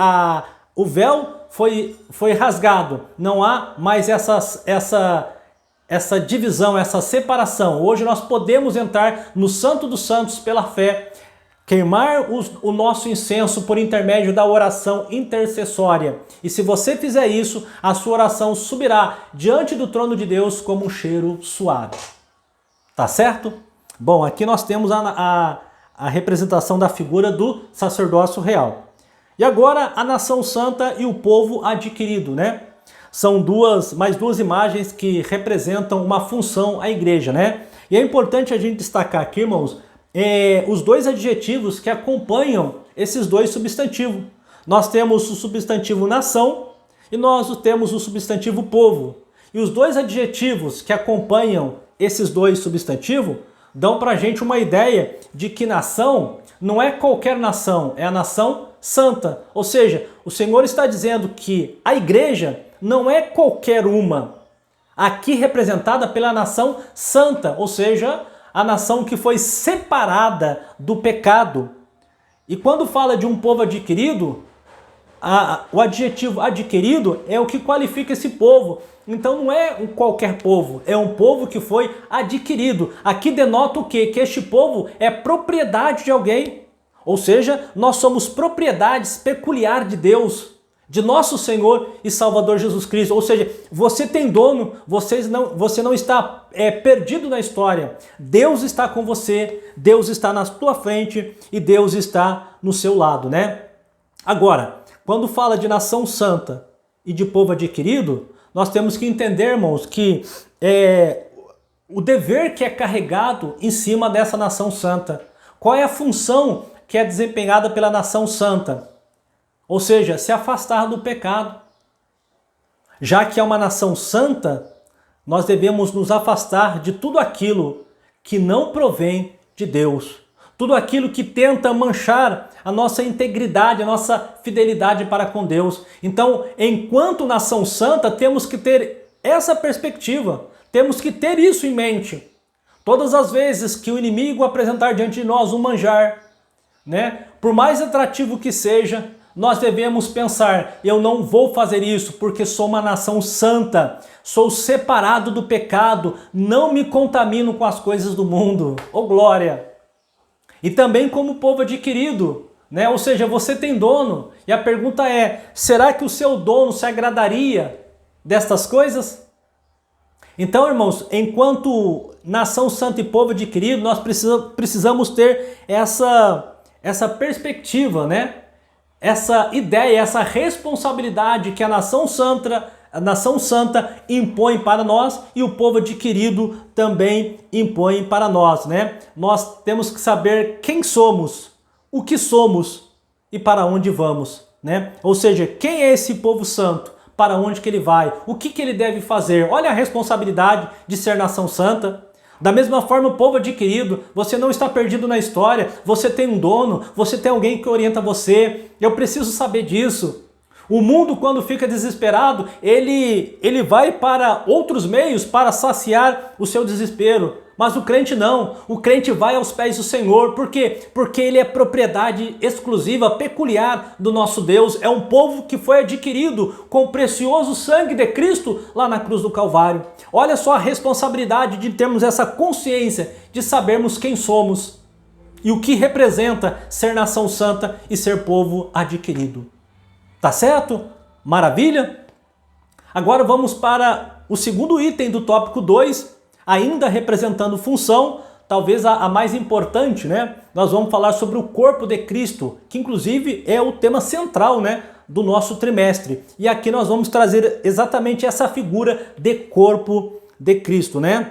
o véu foi rasgado. Não há mais essa divisão, essa separação. Hoje nós podemos entrar no Santo dos Santos pela fé, queimar o nosso incenso por intermédio da oração intercessória. E se você fizer isso, a sua oração subirá diante do trono de Deus como um cheiro suave. Tá certo? Bom, aqui nós temos a representação da figura do sacerdócio real. E agora a nação santa e o povo adquirido, né? São mais duas imagens que representam uma função à igreja, né? E é importante a gente destacar aqui, irmãos, os dois adjetivos que acompanham esses dois substantivos. Nós temos o substantivo nação e nós temos o substantivo povo. E os dois adjetivos que acompanham esses dois substantivos dão para a gente uma ideia de que nação não é qualquer nação, é a nação santa. Ou seja, o Senhor está dizendo que a igreja não é qualquer uma, aqui representada pela nação santa, ou seja, a nação que foi separada do pecado. E quando fala de um povo adquirido, o adjetivo adquirido é o que qualifica esse povo. Então não é qualquer povo, é um povo que foi adquirido. Aqui denota o quê? Que este povo é propriedade de alguém. Ou seja, nós somos propriedades peculiar de Deus, de nosso Senhor e Salvador Jesus Cristo. Ou seja, você tem dono, você não está perdido na história. Deus está com você, Deus está na tua frente e Deus está no seu lado, né? Agora, quando fala de nação santa e de povo adquirido, nós temos que entender, irmãos, que o dever que é carregado em cima dessa nação santa. Qual é a função que é desempenhada pela nação santa? Ou seja, se afastar do pecado. Já que é uma nação santa, nós devemos nos afastar de tudo aquilo que não provém de Deus. Tudo aquilo que tenta manchar a nossa integridade, a nossa fidelidade para com Deus. Então, enquanto nação santa, temos que ter essa perspectiva. Temos que ter isso em mente. Todas as vezes que o inimigo apresentar diante de nós um manjar, né, por mais atrativo que seja, nós devemos pensar, eu não vou fazer isso porque sou uma nação santa, sou separado do pecado, não me contamino com as coisas do mundo. Oh glória! E também como povo adquirido, né? Ou seja, você tem dono. E a pergunta é, será que o seu dono se agradaria destas coisas? Então, irmãos, enquanto nação santa e povo adquirido, nós precisamos ter essa perspectiva, né? Essa ideia, essa responsabilidade que a nação santa a nação santa impõe para nós e o povo adquirido também impõe para nós, né? Nós temos que saber quem somos, o que somos e para onde vamos, né? Ou seja, quem é esse povo santo? Para onde que ele vai? O que que ele deve fazer? Olha a responsabilidade de ser nação santa. Da mesma forma, o povo adquirido, você não está perdido na história, você tem um dono, você tem alguém que orienta você. Eu preciso saber disso. O mundo, quando fica desesperado, ele vai para outros meios para saciar o seu desespero. Mas o crente não. O crente vai aos pés do Senhor. Por quê? Porque ele é propriedade exclusiva, peculiar do nosso Deus. É um povo que foi adquirido com o precioso sangue de Cristo lá na cruz do Calvário. Olha só a responsabilidade de termos essa consciência, de sabermos quem somos e o que representa ser nação santa e ser povo adquirido. Tá certo? Maravilha? Agora vamos para o segundo item do tópico 2, ainda representando função, talvez a mais importante, né? Nós vamos falar sobre o corpo de Cristo, que inclusive é o tema central, né, do nosso trimestre. E aqui nós vamos trazer exatamente essa figura de corpo de Cristo, né?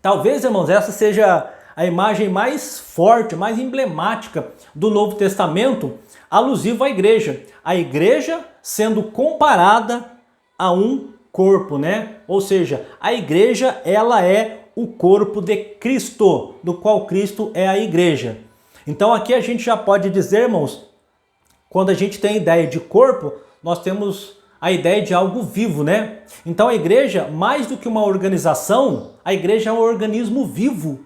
Talvez, irmãos, essa seja a imagem mais forte, mais emblemática do Novo Testamento, alusivo à igreja. A igreja sendo comparada a um corpo, né? Ou seja, a igreja, ela é o corpo de Cristo, do qual Cristo é a igreja. Então aqui a gente já pode dizer, irmãos, quando a gente tem a ideia de corpo, nós temos a ideia de algo vivo, né? Então a igreja, mais do que uma organização, a igreja é um organismo vivo,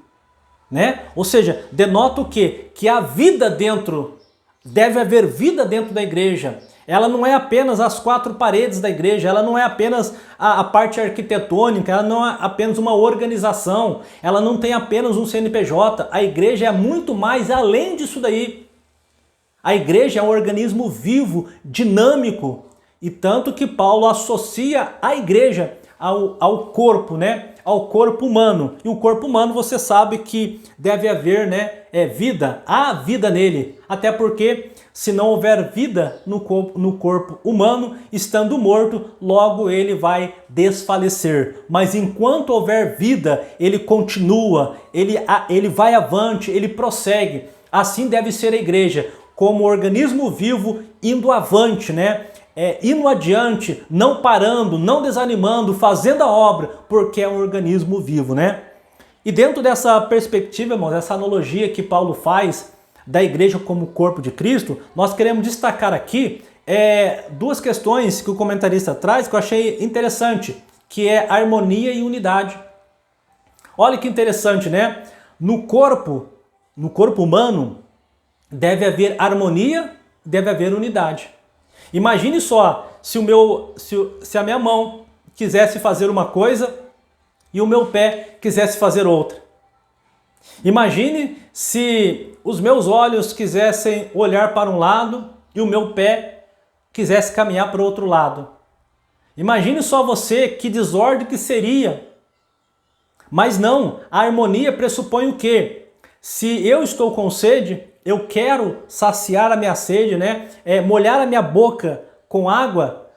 né? Ou seja, denota o quê? Que há vida dentro, deve haver vida dentro da igreja. Ela não é apenas as quatro paredes da igreja, ela não é apenas a parte arquitetônica, ela não é apenas uma organização, ela não tem apenas um CNPJ. A igreja é muito mais além disso daí. A igreja é um organismo vivo, dinâmico, e tanto que Paulo associa a igreja ao corpo, né? Ao corpo humano. E o corpo humano, você sabe que deve haver, né, vida, há vida nele. Até porque se não houver vida no corpo humano, estando morto, logo ele vai desfalecer. Mas enquanto houver vida, ele continua, ele vai avante, ele prossegue. Assim deve ser a igreja, como organismo vivo, indo avante, né? Indo adiante, não parando, não desanimando, fazendo a obra, porque é um organismo vivo, né? E dentro dessa perspectiva, irmãos, essa analogia que Paulo faz da igreja como corpo de Cristo, nós queremos destacar aqui duas questões que o comentarista traz que eu achei interessante, que é harmonia e unidade. Olha que interessante, né? No corpo humano, deve haver harmonia, deve haver unidade. Imagine só, se a minha mão quisesse fazer uma coisa e o meu pé quisesse fazer outra. Imagine se os meus olhos quisessem olhar para um lado e o meu pé quisesse caminhar para o outro lado. Imagine só você, que desordem que seria. Mas não, a harmonia pressupõe o quê? Se eu estou com sede, eu quero saciar a minha sede, né? Molhar a minha boca com água,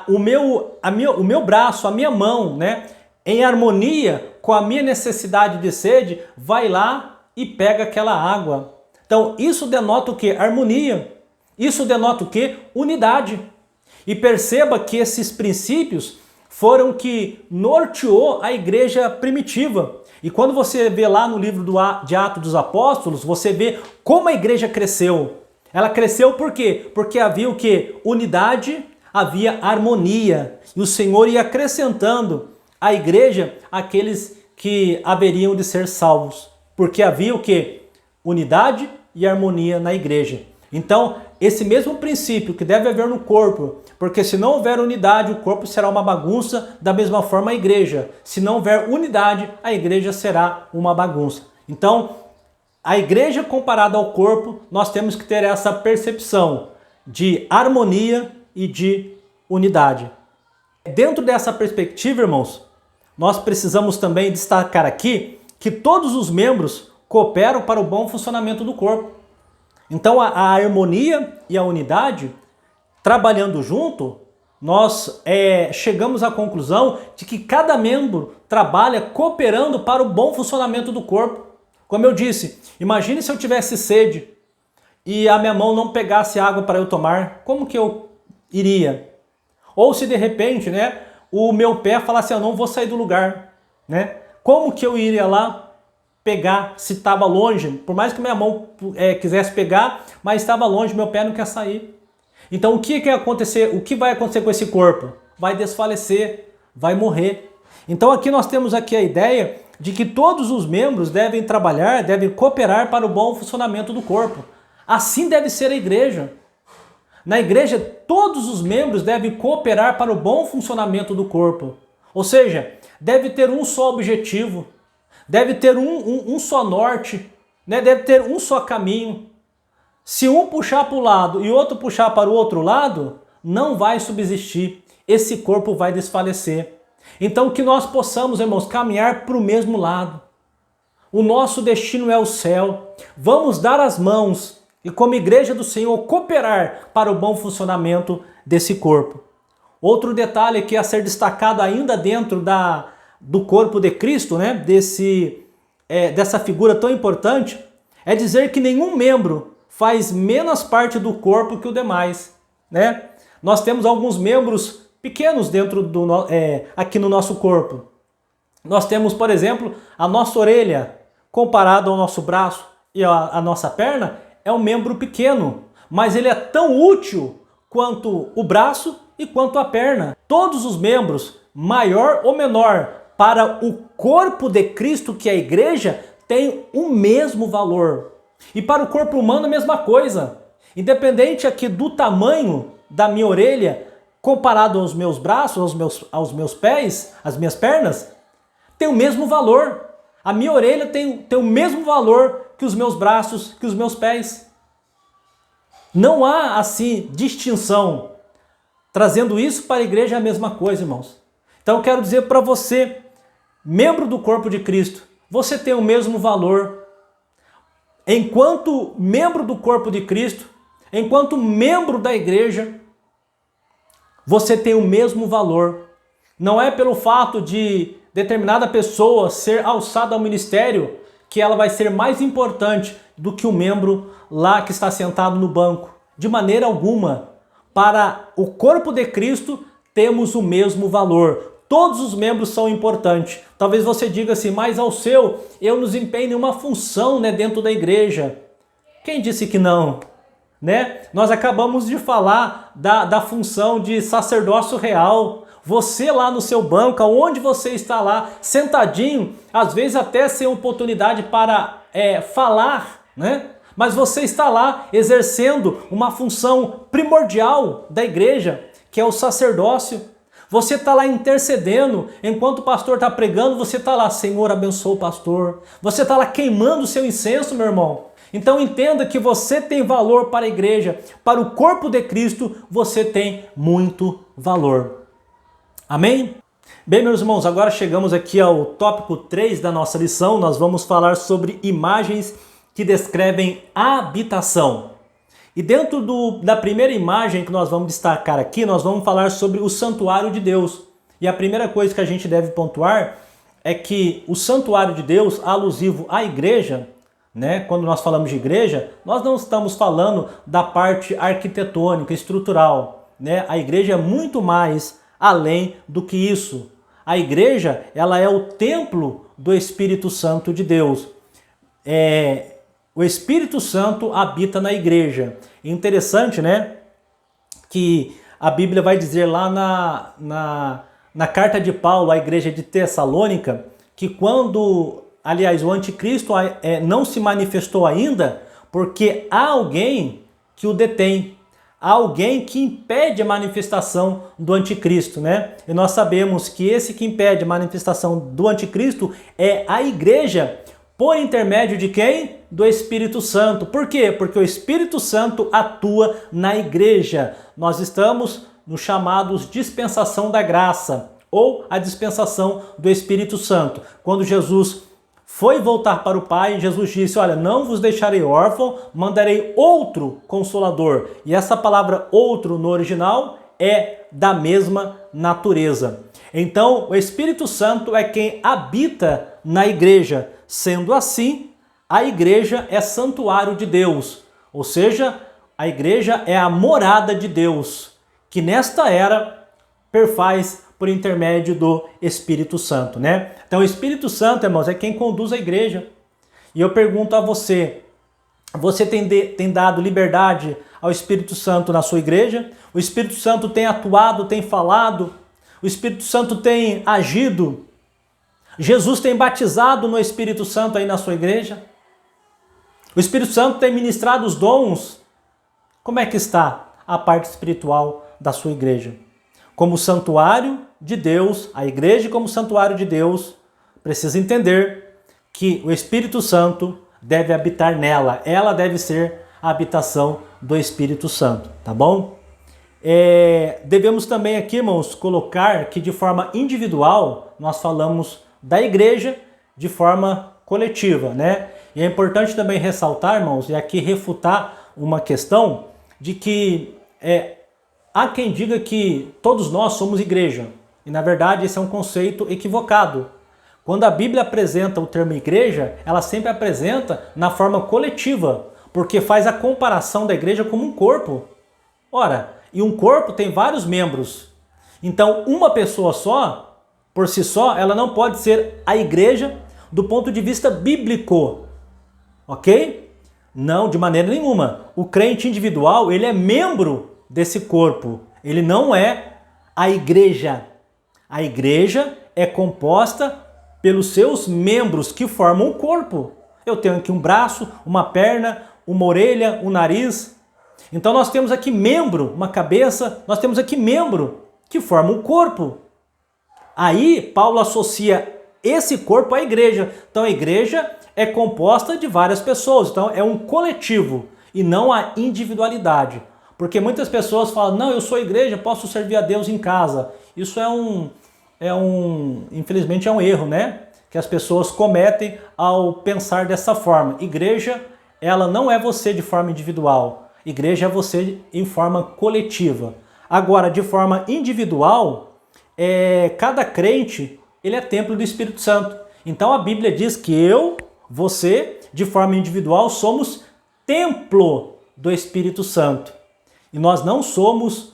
o meu braço, a minha mão, né? Em harmonia com a minha necessidade de sede, vai lá e pega aquela água. Então isso denota o quê? Harmonia. Isso denota o quê? Unidade. E perceba que esses princípios foram que norteou a igreja primitiva. E quando você vê lá no livro de Atos dos Apóstolos, você vê como a igreja cresceu. Ela cresceu por quê? Porque havia o quê? Unidade, havia harmonia. E o Senhor ia acrescentando à igreja aqueles que haveriam de ser salvos. Porque havia o quê? Unidade e harmonia na igreja. Então, esse mesmo princípio que deve haver no corpo, porque se não houver unidade, o corpo será uma bagunça, da mesma forma a igreja. Se não houver unidade, a igreja será uma bagunça. Então, a igreja comparada ao corpo, nós temos que ter essa percepção de harmonia e de unidade. Dentro dessa perspectiva, irmãos, nós precisamos também destacar aqui que todos os membros cooperam para o bom funcionamento do corpo. Então a harmonia e a unidade, trabalhando junto, nós chegamos à conclusão de que cada membro trabalha cooperando para o bom funcionamento do corpo. Como eu disse, imagine se eu tivesse sede e a minha mão não pegasse água para eu tomar, como que eu iria? Ou se de repente, né, o meu pé falasse, eu não vou sair do lugar, né? Como que eu iria lá pegar se estava longe? Por mais que minha mão quisesse pegar, mas estava longe, meu pé não quer sair. Então o que vai acontecer com esse corpo? Vai desfalecer, vai morrer. Então aqui nós temos aqui a ideia de que todos os membros devem trabalhar, devem cooperar para o bom funcionamento do corpo. Assim deve ser a igreja. Na igreja, todos os membros devem cooperar para o bom funcionamento do corpo. Ou seja, deve ter um só objetivo, deve ter um só norte, né? Deve ter um só caminho. Se um puxar para o lado e outro puxar para o outro lado, não vai subsistir. Esse corpo vai desfalecer. Então que nós possamos, irmãos, caminhar para o mesmo lado. O nosso destino é o céu. Vamos dar as mãos e, como igreja do Senhor, cooperar para o bom funcionamento desse corpo. Outro detalhe que é a ser destacado ainda dentro do corpo de Cristo, né? Dessa figura tão importante, é dizer que nenhum membro faz menos parte do corpo que o demais, né? Nós temos alguns membros pequenos aqui no nosso corpo. Nós temos, por exemplo, a nossa orelha, comparado ao nosso braço e a nossa perna, é um membro pequeno, mas ele é tão útil quanto o braço e quanto a perna. Todos os membros, maior ou menor, para o corpo de Cristo, que é a igreja, têm o mesmo valor. E para o corpo humano a mesma coisa. Independente aqui do tamanho da minha orelha, comparado aos meus braços, aos meus pés, às minhas pernas, tem o mesmo valor. A minha orelha tem o mesmo valor que os meus braços, que os meus pés. Não há, assim, distinção. Trazendo isso para a igreja é a mesma coisa, irmãos. Então eu quero dizer para você, membro do corpo de Cristo, você tem o mesmo valor. Enquanto membro do corpo de Cristo, enquanto membro da igreja, você tem o mesmo valor. Não é pelo fato de determinada pessoa ser alçada ao ministério que ela vai ser mais importante do que o membro lá que está sentado no banco. De maneira alguma. Para o corpo de Cristo, temos o mesmo valor. Todos os membros são importantes. Talvez você diga assim, mas ao seu, eu não desempenho nenhuma função, né, dentro da igreja. Quem disse que não? Né? Nós acabamos de falar da função de sacerdócio real. Você lá no seu banco, onde você está lá, sentadinho, às vezes até sem oportunidade para falar, né? Mas você está lá exercendo uma função primordial da igreja, que é o sacerdócio. Você está lá intercedendo, enquanto o pastor está pregando, você está lá, Senhor, abençoa o pastor. Você está lá queimando o seu incenso, meu irmão. Então entenda que você tem valor para a igreja, para o corpo de Cristo, você tem muito valor. Amém? Bem, meus irmãos, agora chegamos aqui ao tópico 3 da nossa lição. Nós vamos falar sobre imagens que descrevem a habitação. E dentro da primeira imagem que nós vamos destacar aqui, nós vamos falar sobre o santuário de Deus. E a primeira coisa que a gente deve pontuar é que o santuário de Deus, alusivo à igreja, né? Quando nós falamos de igreja, nós não estamos falando da parte arquitetônica, estrutural, né? A igreja é muito mais além do que isso. A igreja, ela é o templo do Espírito Santo de Deus. O Espírito Santo habita na igreja. Interessante, né? Que a Bíblia vai dizer lá na carta de Paulo à igreja de Tessalônica, que quando, aliás, o anticristo não se manifestou ainda, porque há alguém que o detém. Há alguém que impede a manifestação do anticristo, né? E nós sabemos que esse que impede a manifestação do anticristo é a igreja, por intermédio de quem? Do Espírito Santo. Por quê? Porque o Espírito Santo atua na igreja. Nós estamos nos chamados dispensação da graça, ou a dispensação do Espírito Santo. Quando Jesus foi voltar para o Pai, Jesus disse, olha, não vos deixarei órfão, mandarei outro Consolador. E essa palavra outro no original é da mesma natureza. Então, o Espírito Santo é quem habita na igreja. Sendo assim, a igreja é santuário de Deus, ou seja, a igreja é a morada de Deus, que nesta era perfaz por intermédio do Espírito Santo, né? Então, o Espírito Santo, irmãos, é quem conduz a igreja. E eu pergunto a você, você tem dado liberdade ao Espírito Santo na sua igreja? O Espírito Santo tem atuado, tem falado? O Espírito Santo tem agido? Jesus tem batizado no Espírito Santo aí na sua igreja? O Espírito Santo tem ministrado os dons? Como é que está a parte espiritual da sua igreja? Como santuário de Deus, a igreja como santuário de Deus precisa entender que o Espírito Santo deve habitar nela. Ela deve ser a habitação do Espírito Santo, tá bom? Devemos também aqui, irmãos, colocar que de forma individual nós falamos da igreja de forma coletiva, né? E é importante também ressaltar, irmãos, e aqui refutar uma questão de que há quem diga que todos nós somos igreja. E na verdade esse é um conceito equivocado. Quando a Bíblia apresenta o termo igreja, ela sempre apresenta na forma coletiva, porque faz a comparação da igreja como um corpo. Ora, e um corpo tem vários membros. Então, uma pessoa só, por si só, ela não pode ser a igreja do ponto de vista bíblico. Ok? Não, de maneira nenhuma. O crente individual, ele é membro desse corpo. Ele não é a igreja. A igreja é composta pelos seus membros que formam o corpo. Eu tenho aqui um braço, uma perna, uma orelha, um nariz. Então nós temos aqui membro, uma cabeça, nós temos aqui membro que forma o corpo. Aí Paulo associa esse corpo à igreja. Então a igreja é composta de várias pessoas. Então é um coletivo e não a individualidade. Porque muitas pessoas falam, não, eu sou igreja, posso servir a Deus em casa. Isso infelizmente é um erro, né? Que as pessoas cometem ao pensar dessa forma. Igreja, ela não é você de forma individual. Igreja é você em forma coletiva. Agora, de forma individual, cada crente, ele é templo do Espírito Santo. Então a Bíblia diz que você, de forma individual, somos templo do Espírito Santo. E nós não somos,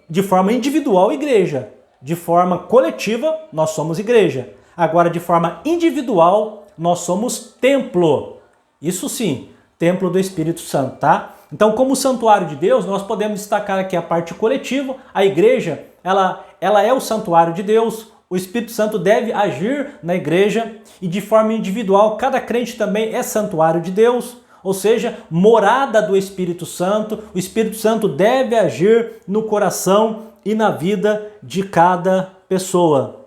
de forma individual, igreja. De forma coletiva, nós somos igreja. Agora, de forma individual, nós somos templo. Isso sim, templo do Espírito Santo, tá? Então, como santuário de Deus, nós podemos destacar aqui a parte coletiva. A igreja, ela é o santuário de Deus. O Espírito Santo deve agir na igreja. E de forma individual, cada crente também é santuário de Deus. Ou seja, morada do Espírito Santo. O Espírito Santo deve agir no coração e na vida de cada pessoa.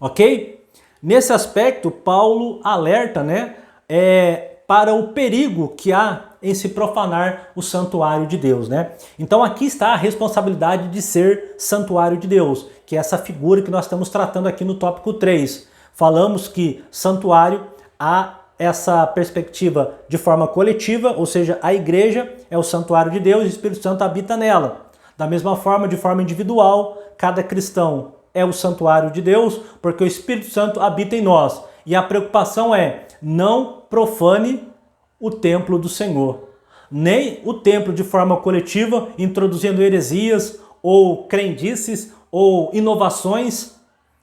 Ok? Nesse aspecto, Paulo alerta, né, para o perigo que há em se profanar o santuário de Deus, né? Então aqui está a responsabilidade de ser santuário de Deus, que é essa figura que nós estamos tratando aqui no tópico 3. Falamos que santuário há essa perspectiva de forma coletiva, ou seja, a igreja é o santuário de Deus e o Espírito Santo habita nela. Da mesma forma, de forma individual, cada cristão é o santuário de Deus, porque o Espírito Santo habita em nós. E a preocupação é, não profane o templo do Senhor. Nem o templo de forma coletiva, introduzindo heresias ou crendices ou inovações,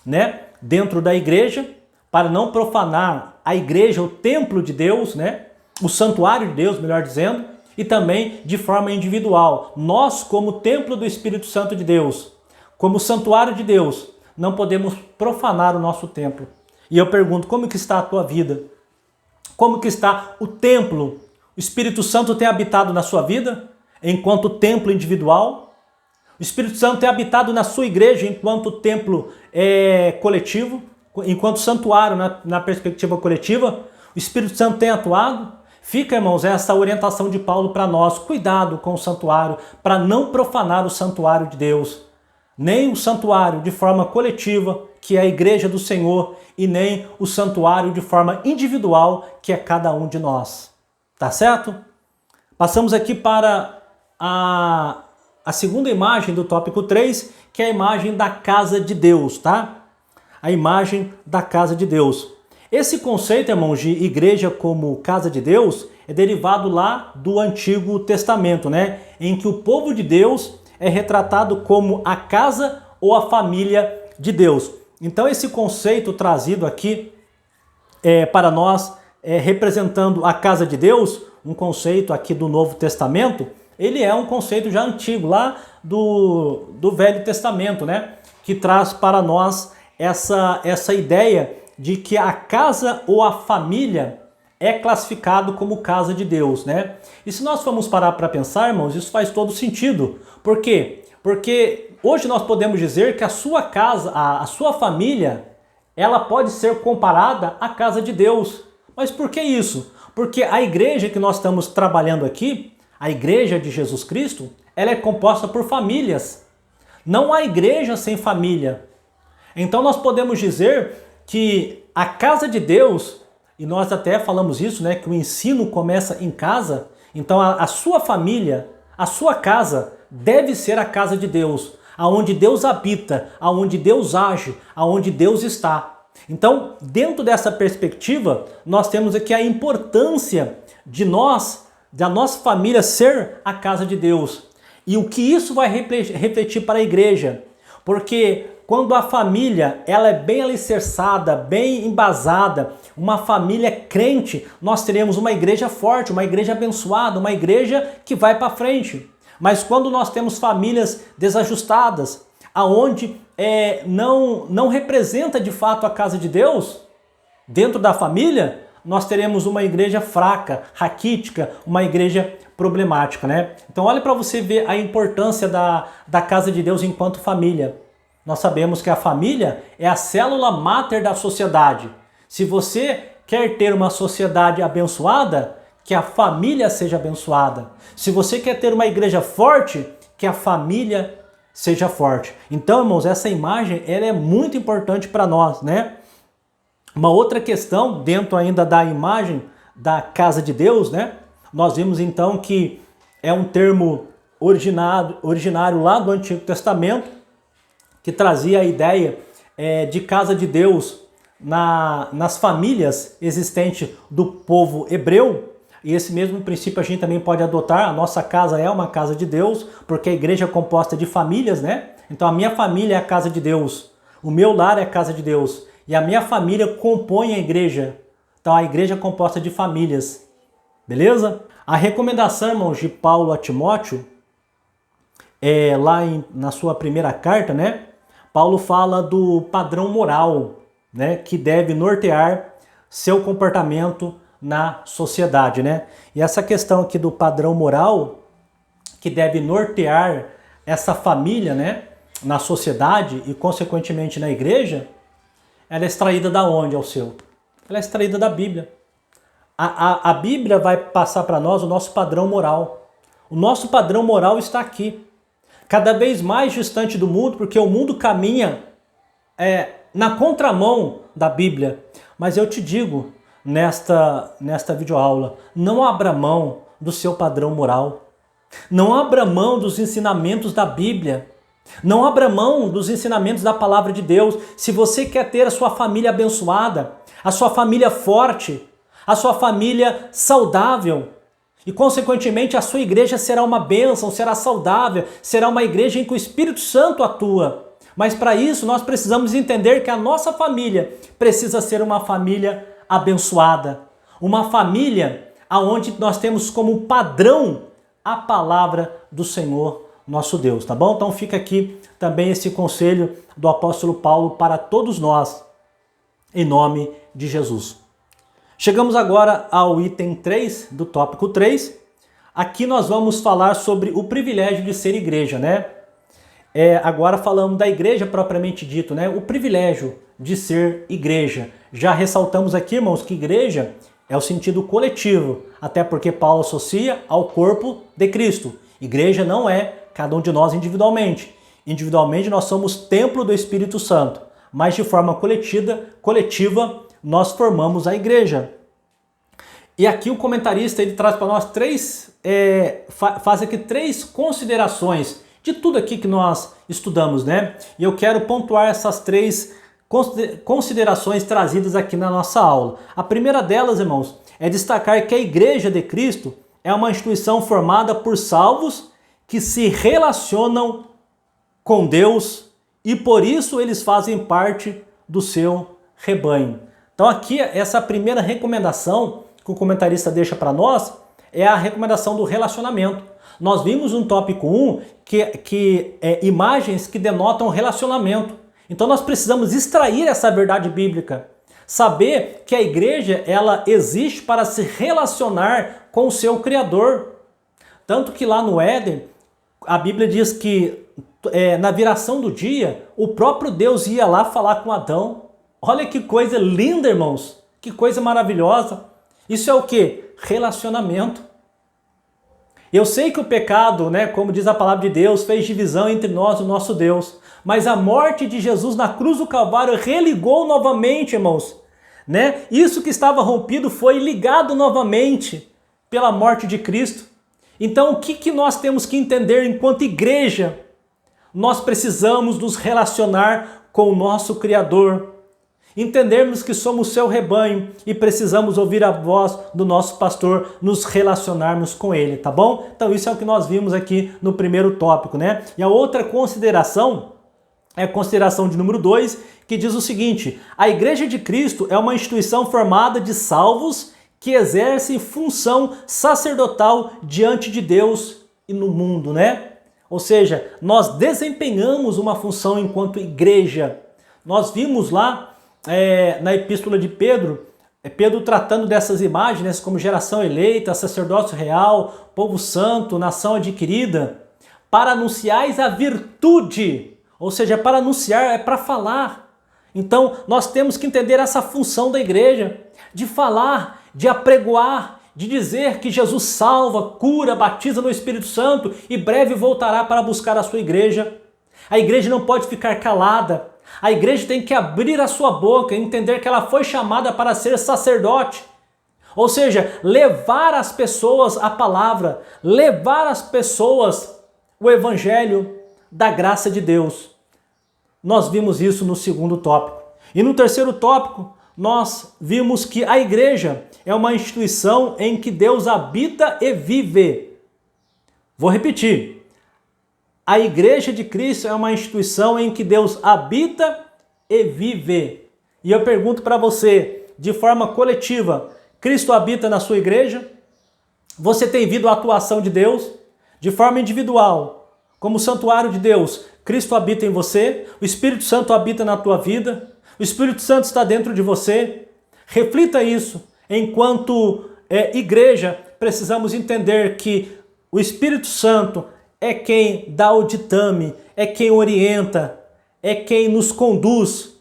né, dentro da igreja, para não profanar a igreja, o templo de Deus, né, o santuário de Deus, melhor dizendo, e também de forma individual. Nós, como templo do Espírito Santo de Deus, como santuário de Deus, não podemos profanar o nosso templo. E eu pergunto, como que está a tua vida? Como que está o templo? O Espírito Santo tem habitado na sua vida enquanto templo individual? O Espírito Santo tem habitado na sua igreja enquanto templo coletivo? Enquanto santuário na perspectiva coletiva? O Espírito Santo tem atuado? Fica, irmãos, essa orientação de Paulo para nós. Cuidado com o santuário, para não profanar o santuário de Deus. Nem o santuário de forma coletiva, que é a igreja do Senhor, e nem o santuário de forma individual, que é cada um de nós. Tá certo? Passamos aqui para a segunda imagem do tópico 3, que é a imagem da casa de Deus, tá? A imagem da casa de Deus. Esse conceito, irmãos, de igreja como casa de Deus é derivado lá do Antigo Testamento, né? Em que o povo de Deus é retratado como a casa ou a família de Deus. Então esse conceito trazido aqui para nós, representando a casa de Deus, um conceito aqui do Novo Testamento, ele é um conceito já antigo, lá do Velho Testamento, né? Que traz para nós essa ideia de que a casa ou a família é classificado como casa de Deus, né? E se nós formos parar para pensar, irmãos, isso faz todo sentido. Por quê? Porque hoje nós podemos dizer que a sua casa, a sua família, ela pode ser comparada à casa de Deus. Mas por que isso? Porque a igreja que nós estamos trabalhando aqui, a igreja de Jesus Cristo, ela é composta por famílias. Não há igreja sem família. Então nós podemos dizer que a casa de Deus, e nós até falamos isso, né, que o ensino começa em casa, então a sua família, a sua casa deve ser a casa de Deus, aonde Deus habita, aonde Deus age, aonde Deus está. Então, dentro dessa perspectiva, nós temos aqui a importância da nossa família ser a casa de Deus. E o que isso vai refletir para a igreja? Porque quando a família ela é bem alicerçada, bem embasada, uma família crente, nós teremos uma igreja forte, uma igreja abençoada, uma igreja que vai para frente. Mas quando nós temos famílias desajustadas, aonde não representa de fato a casa de Deus, dentro da família, nós teremos uma igreja fraca, raquítica, uma igreja problemática, né? Então olha para você ver a importância da casa de Deus enquanto família. Nós sabemos que a família é a célula máter da sociedade. Se você quer ter uma sociedade abençoada, que a família seja abençoada. Se você quer ter uma igreja forte, que a família seja forte. Então, irmãos, essa imagem ela é muito importante para nós, né? Uma outra questão dentro ainda da imagem da casa de Deus, né? Nós vimos então que é um termo originário lá do Antigo Testamento, que trazia a ideia de casa de Deus nas famílias existentes do povo hebreu. E esse mesmo princípio a gente também pode adotar. A nossa casa é uma casa de Deus, porque a igreja é composta de famílias, né? Então a minha família é a casa de Deus, o meu lar é a casa de Deus, e a minha família compõe a igreja. Então a igreja é composta de famílias, beleza? A recomendação, irmãos, de Paulo a Timóteo, na sua primeira carta, né? Paulo fala do padrão moral, né? Que deve nortear seu comportamento na sociedade, né? E essa questão aqui do padrão moral que deve nortear essa família, né, na sociedade e consequentemente na igreja, ela é extraída da onde, Alceu? Ela é extraída da Bíblia. A Bíblia vai passar para nós o nosso padrão moral. O nosso padrão moral está aqui, cada vez mais distante do mundo, porque o mundo caminha na contramão da Bíblia. Mas eu te digo, nesta videoaula, não abra mão do seu padrão moral. Não abra mão dos ensinamentos da Bíblia. Não abra mão dos ensinamentos da palavra de Deus. Se você quer ter a sua família abençoada, a sua família forte, a sua família saudável, e consequentemente a sua igreja será uma bênção, será saudável, será uma igreja em que o Espírito Santo atua. Mas para isso nós precisamos entender que a nossa família precisa ser uma família abençoada, uma família onde nós temos como padrão a palavra do Senhor nosso Deus, tá bom? Então fica aqui também esse conselho do apóstolo Paulo para todos nós, em nome de Jesus. Chegamos agora ao item 3 do tópico 3. Aqui nós vamos falar sobre o privilégio de ser igreja, né? Agora falamos da igreja propriamente dito, né? O privilégio de ser igreja. Já ressaltamos aqui, irmãos, que igreja é o sentido coletivo, até porque Paulo associa ao corpo de Cristo. Igreja não é cada um de nós individualmente. Individualmente nós somos templo do Espírito Santo, mas de forma coletiva nós formamos a igreja. E aqui o comentarista ele traz para nós faz aqui três considerações de tudo aqui que nós estudamos, né? E eu quero pontuar essas três considerações trazidas aqui na nossa aula. A primeira delas, irmãos, é destacar que a Igreja de Cristo é uma instituição formada por salvos que se relacionam com Deus e por isso eles fazem parte do seu rebanho. Então aqui essa primeira recomendação que o comentarista deixa para nós é a recomendação do relacionamento. Nós vimos no tópico 1 que imagens que denotam relacionamento. Então nós precisamos extrair essa verdade bíblica, saber que a igreja ela existe para se relacionar com o seu Criador. Tanto que lá no Éden, a Bíblia diz que na viração do dia, o próprio Deus ia lá falar com Adão. Olha que coisa linda, irmãos, que coisa maravilhosa. Isso é o quê? Relacionamento. Eu sei que o pecado, né, como diz a palavra de Deus, fez divisão entre nós e o nosso Deus. Mas a morte de Jesus na cruz do Calvário religou novamente, irmãos. Né? Isso que estava rompido foi ligado novamente pela morte de Cristo. Então o que nós temos que entender enquanto igreja? Nós precisamos nos relacionar com o nosso Criador. Entendermos que somos seu rebanho e precisamos ouvir a voz do nosso pastor, nos relacionarmos com ele, tá bom? Então isso é o que nós vimos aqui no primeiro tópico, né? E a outra consideração é a consideração de número 2, que diz o seguinte: a Igreja de Cristo é uma instituição formada de salvos que exercem função sacerdotal diante de Deus e no mundo, né? Ou seja, nós desempenhamos uma função enquanto igreja. Nós vimos lá na epístola de Pedro, Pedro tratando dessas imagens como geração eleita, sacerdócio real, povo santo, nação adquirida, para anunciais a virtude, ou seja, para anunciar é para falar. Então nós temos que entender essa função da igreja, de falar, de apregoar, de dizer que Jesus salva, cura, batiza no Espírito Santo e breve voltará para buscar a sua igreja. A igreja não pode ficar calada. A igreja tem que abrir a sua boca e entender que ela foi chamada para ser sacerdote. Ou seja, levar às pessoas a palavra, levar às pessoas o evangelho da graça de Deus. Nós vimos isso no segundo tópico. E no terceiro tópico, nós vimos que a igreja é uma instituição em que Deus habita e vive. Vou repetir. A Igreja de Cristo é uma instituição em que Deus habita e vive. E eu pergunto para você, de forma coletiva, Cristo habita na sua igreja? Você tem visto a atuação de Deus? De forma individual, como santuário de Deus, Cristo habita em você? O Espírito Santo habita na tua vida? O Espírito Santo está dentro de você? Reflita isso. Enquanto igreja, precisamos entender que o Espírito Santo é quem dá o ditame, é quem orienta, é quem nos conduz.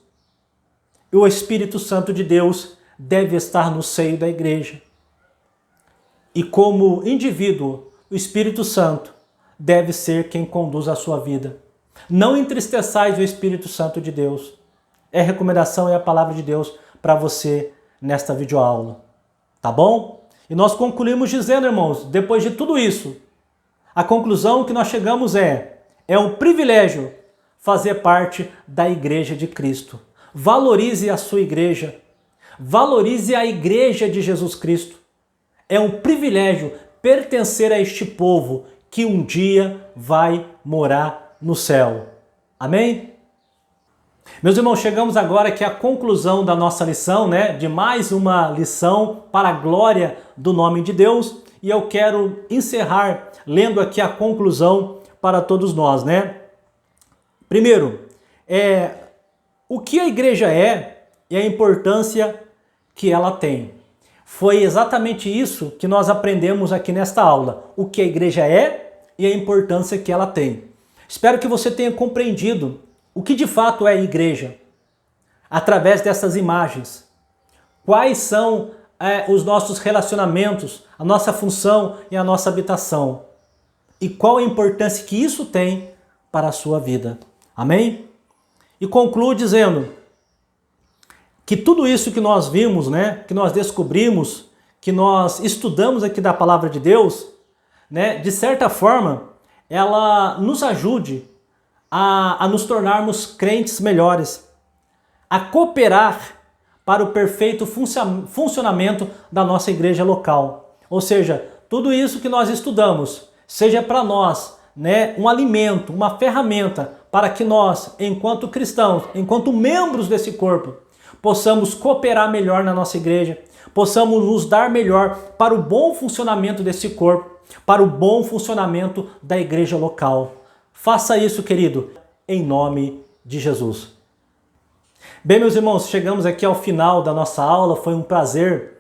E o Espírito Santo de Deus deve estar no seio da igreja. E como indivíduo, o Espírito Santo deve ser quem conduz a sua vida. Não entristeçais o Espírito Santo de Deus. É a recomendação e a palavra de Deus para você nesta videoaula. Tá bom? E nós concluímos dizendo, irmãos, depois de tudo isso, a conclusão que nós chegamos é um privilégio fazer parte da Igreja de Cristo. Valorize a sua igreja. Valorize a Igreja de Jesus Cristo. É um privilégio pertencer a este povo que um dia vai morar no céu. Amém? Meus irmãos, chegamos agora aqui à conclusão da nossa lição, né? De mais uma lição para a glória do nome de Deus. E eu quero encerrar lendo aqui a conclusão para todos nós, né? Primeiro, o que a igreja é e a importância que ela tem. Foi exatamente isso que nós aprendemos aqui nesta aula. O que a igreja é e a importância que ela tem. Espero que você tenha compreendido o que de fato é a igreja através dessas imagens. Quais são os nossos relacionamentos, a nossa função e a nossa habitação. E qual a importância que isso tem para a sua vida. Amém? E concluo dizendo que tudo isso que nós vimos, né, que nós descobrimos, que nós estudamos aqui da palavra de Deus, né, de certa forma, ela nos ajude a nos tornarmos crentes melhores, a cooperar para o perfeito funcionamento da nossa igreja local. Ou seja, tudo isso que nós estudamos, seja para nós, né, um alimento, uma ferramenta para que nós, enquanto cristãos, enquanto membros desse corpo, possamos cooperar melhor na nossa igreja, possamos nos dar melhor para o bom funcionamento desse corpo, para o bom funcionamento da igreja local. Faça isso, querido, em nome de Jesus. Bem, meus irmãos, chegamos aqui ao final da nossa aula. Foi um prazer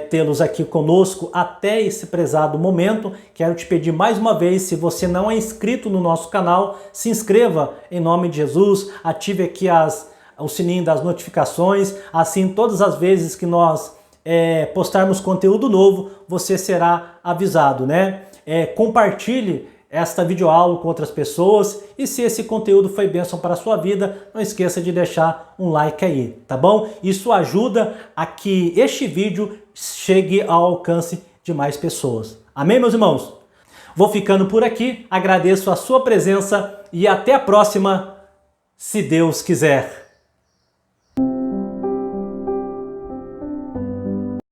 tê-los aqui conosco até esse prezado momento. Quero te pedir mais uma vez, se você não é inscrito no nosso canal, se inscreva em nome de Jesus, ative aqui o sininho das notificações, assim todas as vezes que nós postarmos conteúdo novo, você será avisado, né? Compartilhe esta videoaula com outras pessoas e se esse conteúdo foi bênção para a sua vida, não esqueça de deixar um like aí, tá bom? Isso ajuda a que este vídeo chegue ao alcance de mais pessoas. Amém, meus irmãos? Vou ficando por aqui, agradeço a sua presença e até a próxima, se Deus quiser.